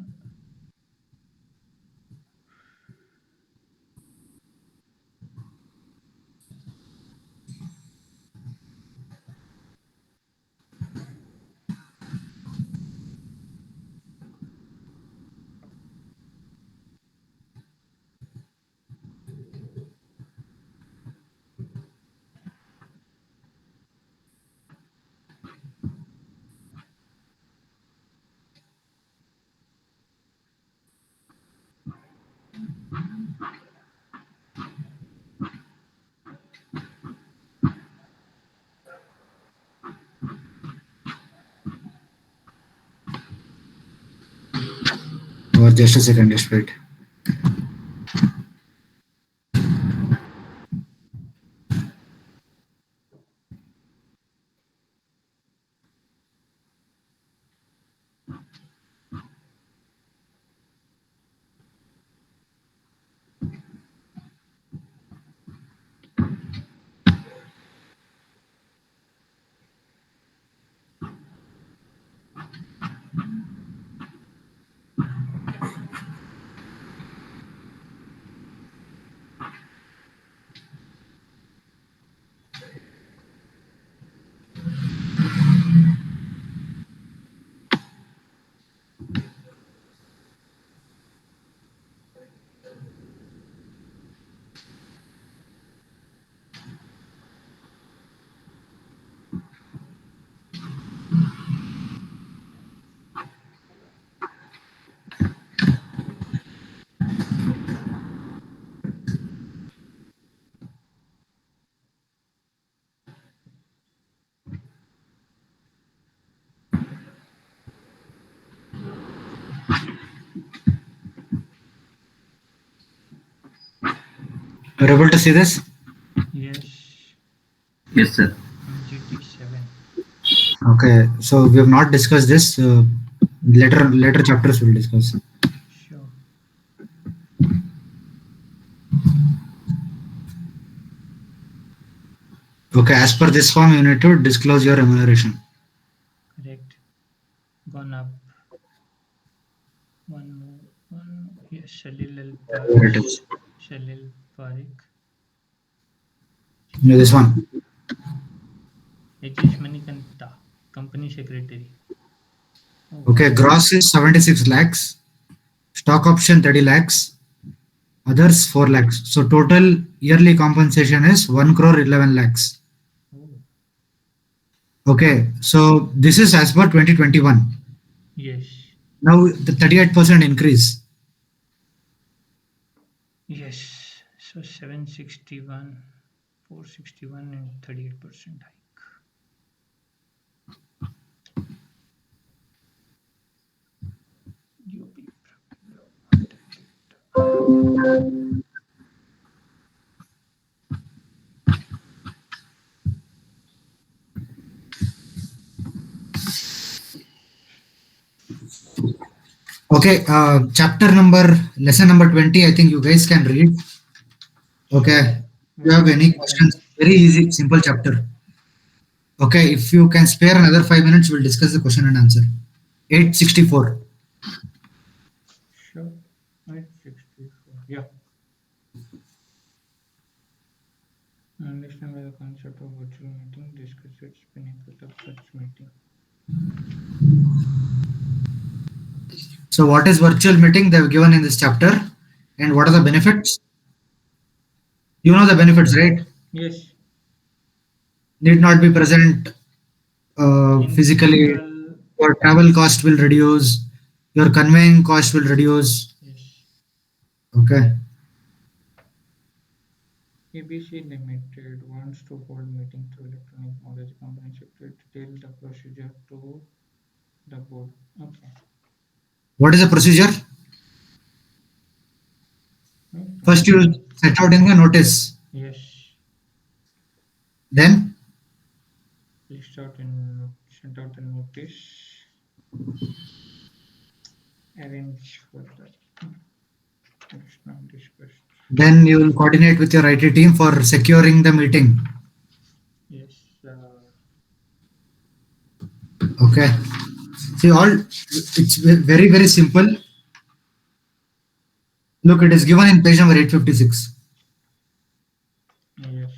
Or just a second, just wait. You're able to see this? Yes. Yes, sir. MGT7. Okay, so we have not discussed this. Later chapters will discuss. Sure. Okay, as per this form, you need to disclose your remuneration. Correct. Gone up. One more. One. Yes. Here it is. Shalil Parik. No, this one. H.S. Manikanta. Company secretary. Oh, Okay, gross is 76 lakhs. Stock option 30 lakhs. Others 4 lakhs. So total yearly compensation is 1 crore 11 lakhs. oh. Okay, so this is as per 2021. Yes. Now the 38% increase. Yes. So 761, 461 and 38% hike. UP. Okay, lesson number 20. I think you guys can read. Okay, if you have any questions, very easy, simple chapter. Okay, if you can spare another 5 minutes, we'll discuss the question and answer. 864. Sure. 864. Yeah. Understand by the concept of virtual meeting, discuss its benefit of such meeting. So, what is virtual meeting? They have given in this chapter, and what are the benefits? You know the benefits, right? Yes. Need not be present In physically. physical. Your travel cost will reduce. Your conveying cost will reduce. Yes. Okay. ABC Limited wants to hold meeting through electronic mode as a company secretary detail the procedure to the board. Okay. What is the procedure? Right. First, you set out in the notice. Yes. Then, Sent out a notice. Arrange for that. It's not discussed. then you will coordinate with your IT team for securing the meeting. Yes. Okay. See, it's very, very simple. Look, it is given in page number 856. Yes.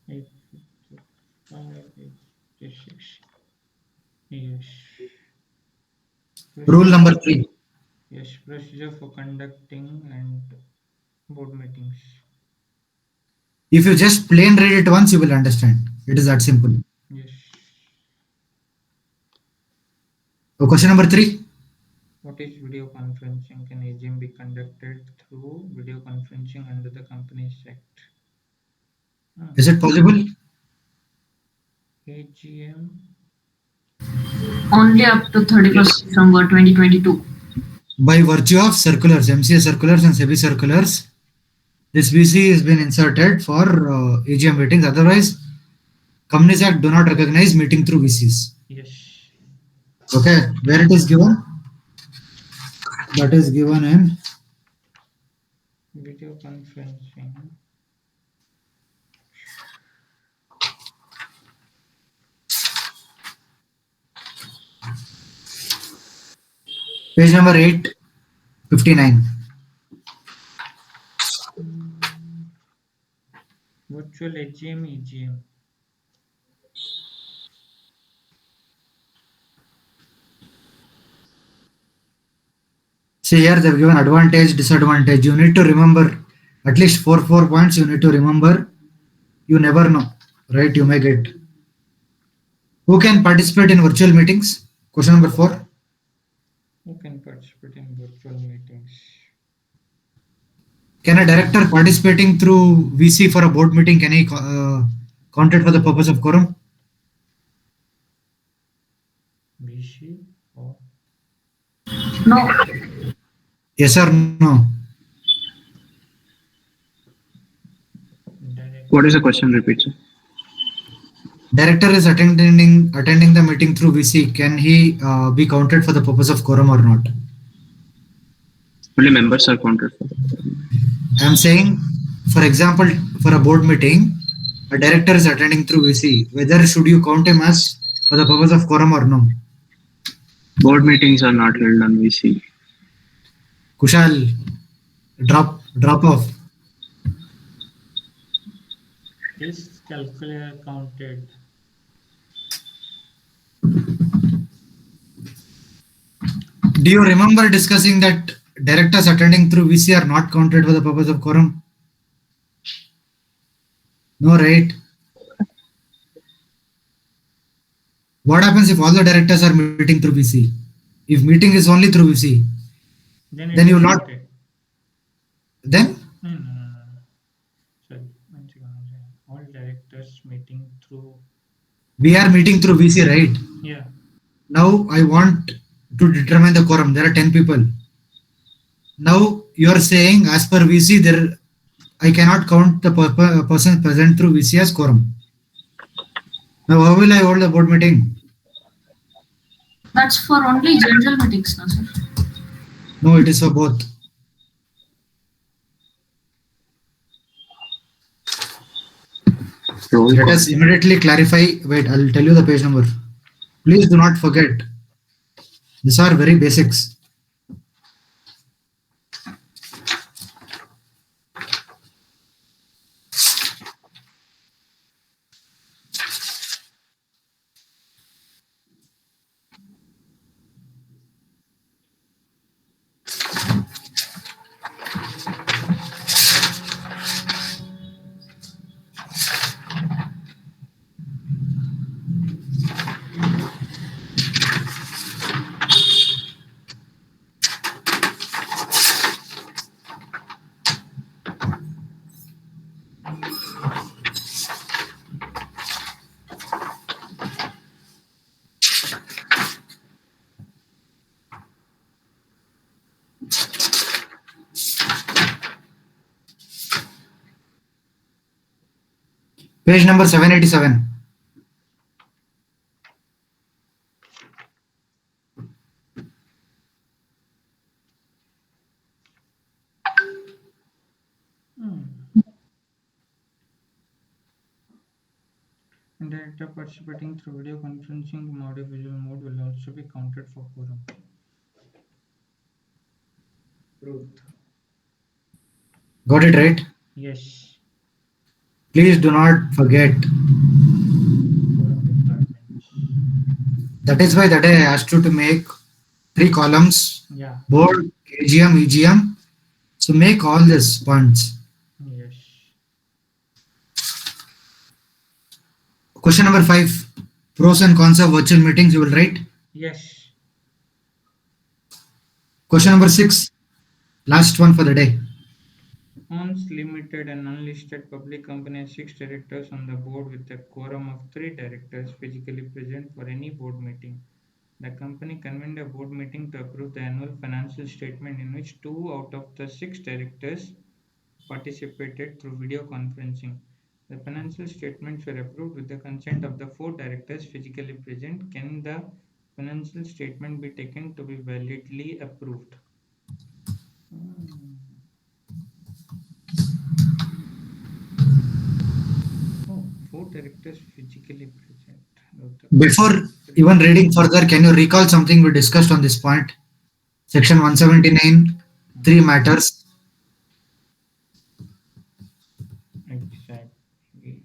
855, 856. Yes. Rule number 3. Yes, procedure for conducting and board meetings. If you just plain read it once, you will understand. It is that simple. Yes. So, question number 3. What is video conferencing? Can AGM be conducted through video conferencing under the Companies Act? Is it possible? AGM. Only up to 31st December 2022. By virtue of circulars, MCA circulars and SEBI circulars, this VC has been inserted for AGM meetings. Otherwise, Companies Act do not recognize meeting through VCs. Yes. Okay, where it is given? That is given in Video conferencing. page number 859. Virtual AGM, EGM. See here they've given advantage, disadvantage. You need to remember at least four points. You need to remember. You never know, right? You may get. Who can participate in virtual meetings? Question number 4. Who can participate in virtual meetings? Can a director participating through VC for a board meeting, can he count it for the purpose of quorum? BC or No. Yes or no? What is the Director. question? Repeat, sir. Director is attending the meeting through VC. Can he be counted for the purpose of quorum or not? Only members are counted for. I am saying, for example, for a board meeting, a director is attending through VC. Whether should you count him as for the purpose of quorum or no? Board meetings are not held on VC. Kushal, drop off. Is calculator counted? Do you remember discussing that directors attending through VC are not counted for the purpose of quorum? No, right? What happens if all the directors are meeting through VC? If meeting is only through VC, Then then it you is will not. counted. Then No, no, no, no, no. Sorry, one second, one second. All directors meeting through. we are meeting through VC, right? Yeah. Now I want to determine the quorum. There are 10 people. Now you are saying as per VC, there I cannot count the person present through VC as quorum. Now how will I hold the board meeting? That's for only general meetings, no, sir? No, it is for both. Roll Let call. us immediately clarify. Wait, I'll tell you the page number. Please do not forget. These are very basics. Page number 787. Director participating through video conferencing mode, visual mode will also be counted for quorum. Approved. Got it right? Yes. Please do not forget. Quorum requirements. That is why that I asked you to make 3 columns: Yeah. board, AGM, EGM. So make all these points. Yes. Question number 5. Pros and cons of virtual meetings. You will write. Yes. Question number 6. Last one for the day. Owns limited and unlisted public company has 6 directors on the board with a quorum of 3 directors physically present for any board meeting. The company convened a board meeting to approve the annual financial statement in which 2 out of the 6 directors participated through video conferencing. The financial statements were approved with the consent of the 4 directors physically present. Can the financial statement be taken to be validly approved? Hmm. Oh, 4 directors physically present. Before even reading further, can you recall something we discussed on this point? Section 179, 3 matters. Exactly.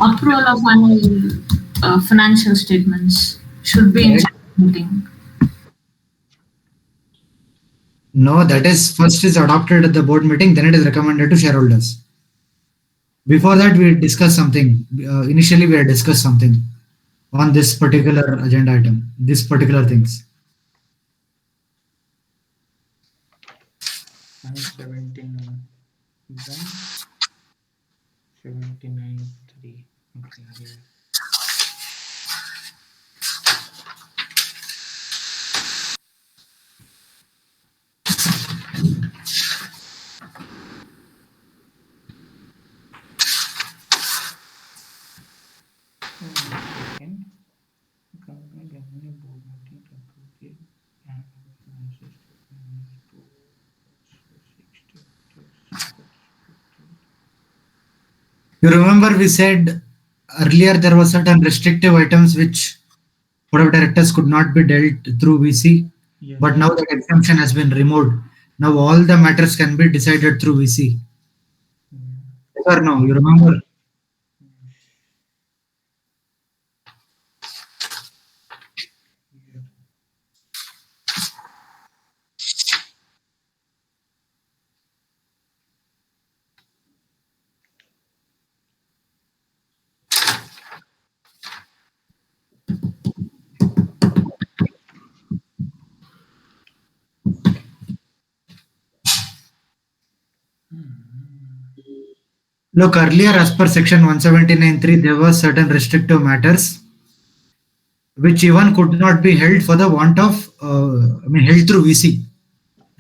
Approval of annual financial statements should be in Correct. general meeting. No, that is first is adopted at the board meeting, then it is recommended to shareholders. Before that, we discussed something. Initially, we had discussed something on this particular agenda item, this particular things. 179 done. 79 3. Okay, here. You remember we said earlier there was certain restrictive items which board of directors could not be dealt through VC, Yes. but now that exemption has been removed. Now all the matters can be decided through VC. Yes or no? You remember? Look, earlier as per section 179.3, there were certain restrictive matters which even could not be held for the want of, held through VC,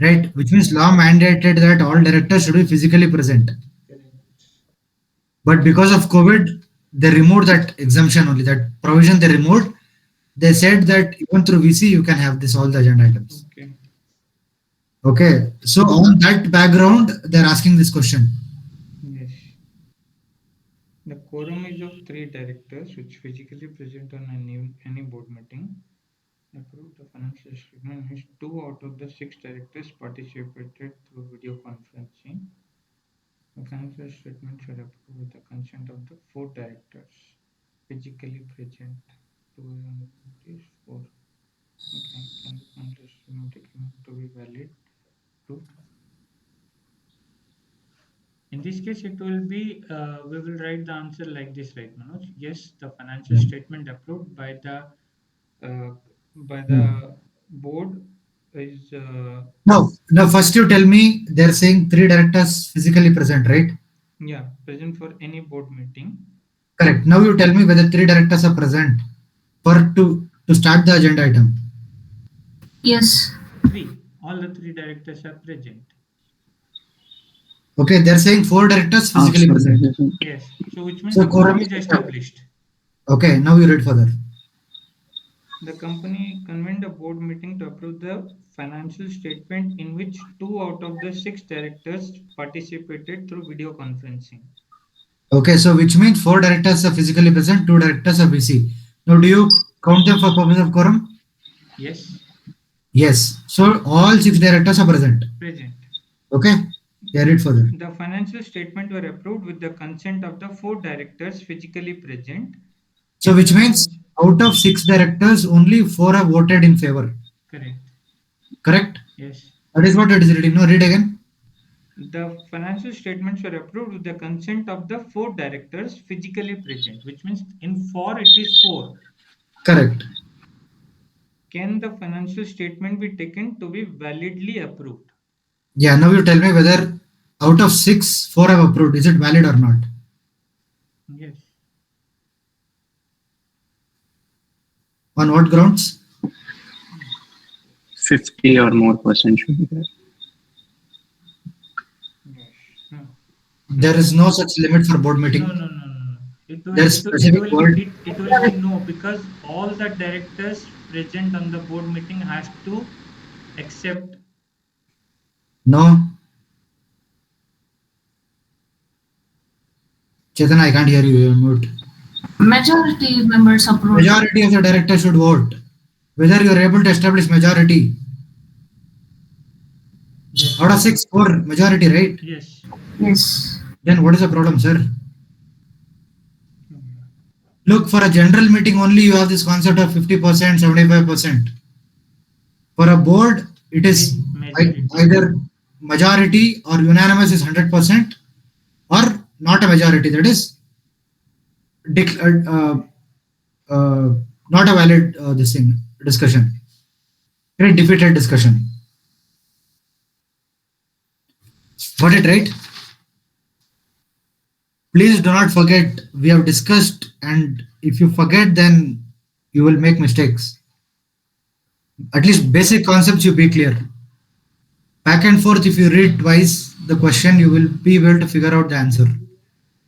right? Which means law mandated that all directors should be physically present. But because of COVID, they removed that exemption only, that provision they removed. They said that even through VC, you can have this all the agenda items. Okay. Okay, so on that background, they're asking this question. Yes. The quorum is of 3 directors which physically present on any board meeting. Approve the financial statement is 2 out of the 6 directors participated through video conferencing. The financial statement shall approve with the consent of the 4 directors physically present. 2 is 4. Okay. Can the financial statement taken to be valid? True. In this case, it will be, we will write the answer like this, right, Manoj? Yes, the financial statement approved uh, by the board is No, first you tell me they're saying 3 directors physically present, right? present for any board meeting. Correct. Now you tell me whether 3 directors are present for to start the agenda item. Yes. 3. All the 3 directors are present. Okay, they're saying 4 directors physically present. Yes. So which means So the quorum quorum is established. Okay, now you read further. The company convened a board meeting to approve the financial statement in which 2 out of the 6 directors participated through video conferencing. Okay, so which means 4 directors are physically present, 2 directors are VC. Now, do you count them for purpose of quorum? Yes. Yes. So all 6 directors are present. Present. Okay. Yeah, read further. The financial statement were approved with the consent of the 4 directors physically present. So which means out of 6 directors, only 4 have voted in favor. Correct. Correct? Yes. That is what it is reading. No, read again. The financial statements were approved with the consent of the 4 directors physically present, which means in 4 it is 4. Correct. Can the financial statement be taken to be validly approved? Yeah, now you tell me whether out of 6, 4 have approved. Is it valid or not? Yes. On what grounds? 50 or more percent should be there. Yes. No. There is no such limit for board meeting. No. It will be no, because all the directors present on the board meeting has to accept. No. Chetan, I can't hear you. You're mute. Majority members approve. Majority of the directors should vote. Whether you are able to establish majority. Yes. Out of 6, 4 majority, right? Yes. Yes. Then what is the problem, sir? Look, for a general meeting only you have this concept of 50%, 75%. For a board, it is either majority or unanimous is 100% or not a majority, that is not a valid discussion. Very defeated discussion. Got it right? Please do not forget, we have discussed, and if you forget, then you will make mistakes. At least basic concepts you be clear. Back and forth, if you read twice the question, you will be able to figure out the answer.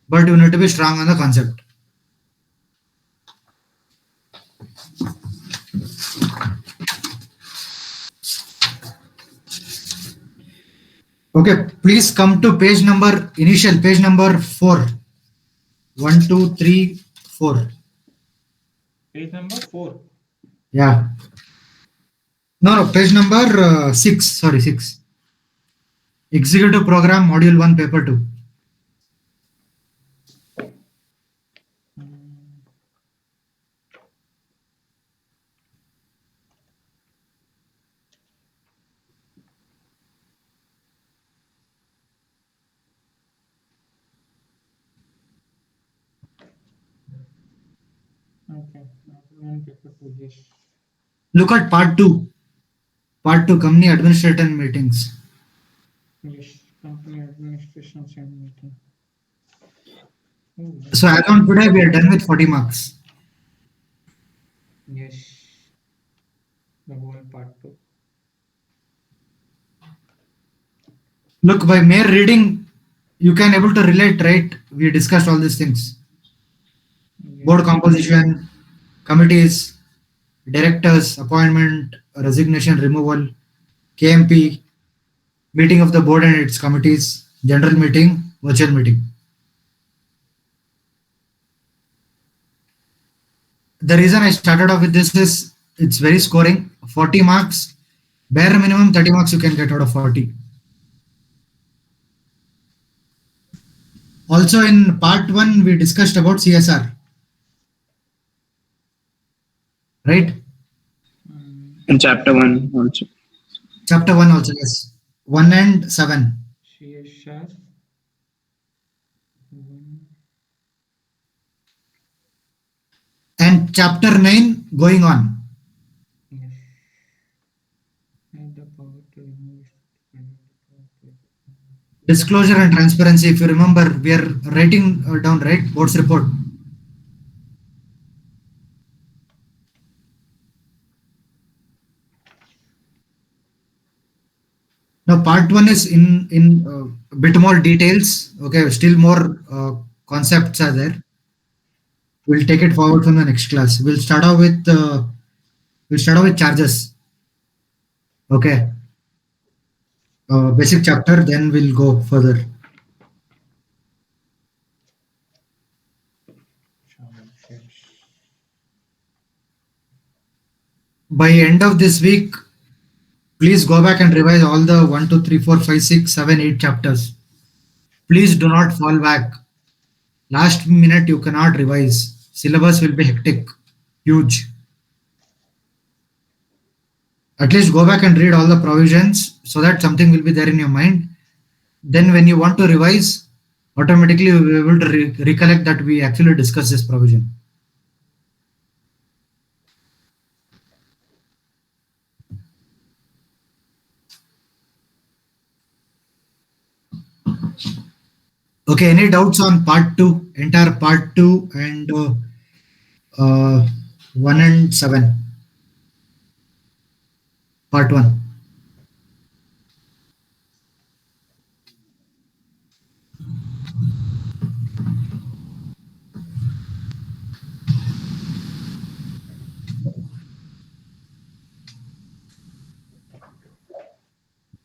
But you need to be strong on the concept. Okay, please come to page number 4. 1, 2, 3, 4. Page number 4. Yeah. No, page number 6. Sorry, 6. Executive Program, Module 1, Paper 2. Mm, Okay. One paper 2. Yes. Look at part 2. Part 2, Company Administrator Meetings. Yes. Company administration and meeting. Oh, So as on today, we are done with 40 marks. yes. The whole part 2. Look, by mere reading, you can able to relate, right? We discussed all these things. Board Yes. composition, committees, directors, appointment, resignation, removal, KMP, meeting of the board and its committees, general meeting, virtual meeting. The reason I started off with this is it's very scoring. 40 marks, bare minimum 30 marks you can get out of 40. Also in part 1, we discussed about CSR, right? Mm, In chapter 1 also. Chapter 1 also, yes. 1 and 7. CSR. Mm, And chapter 9 going on. Yes. Had the power to remove. Disclosure and transparency. If you remember, we are writing down, right? Board's report. Now, part 1 is in a bit more details. Okay, still more concepts are there. We'll take it forward from the next class. We'll start off with charges. Okay, basic chapter. Then we'll go further. Yes. By end of this week, please go back and revise all the 1, 2, 3, 4, 5, 6, 7, 8 chapters. Please do not fall back. Last minute you cannot revise. Syllabus will be hectic, huge. At least go back and read all the provisions so that something will be there in your mind. Then when you want to revise, automatically you will be able to recollect that we actually discussed this provision. Okay, any doubts on part 2, entire part 2 and 1 and 7? Part 1.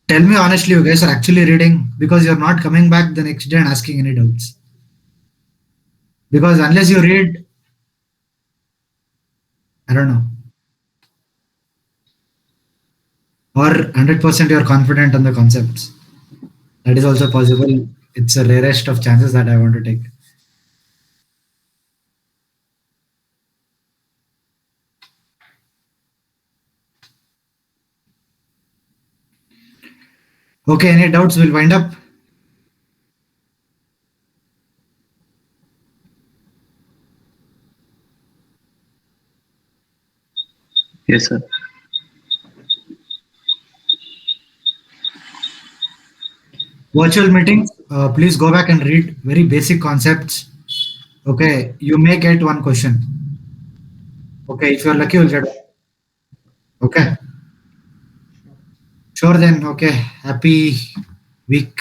Tell me honestly, you guys are actually reading because you're not coming back the next day and asking any doubts. Because unless you read, I don't know, or 100% you're confident on the concepts. That is also possible. It's a rarest of chances that I want to take. Okay, any doubts? We'll wind up. Yes, sir. Virtual meetings, please go back and read very basic concepts. Okay, you may get one question. Okay, if you're lucky, you'll get one. Okay, sure then. Okay, happy week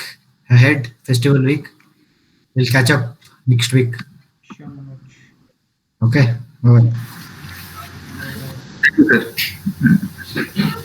ahead, festival week. We'll catch up next week. Sure, Manoj. Okay, bye. Thank you, sir.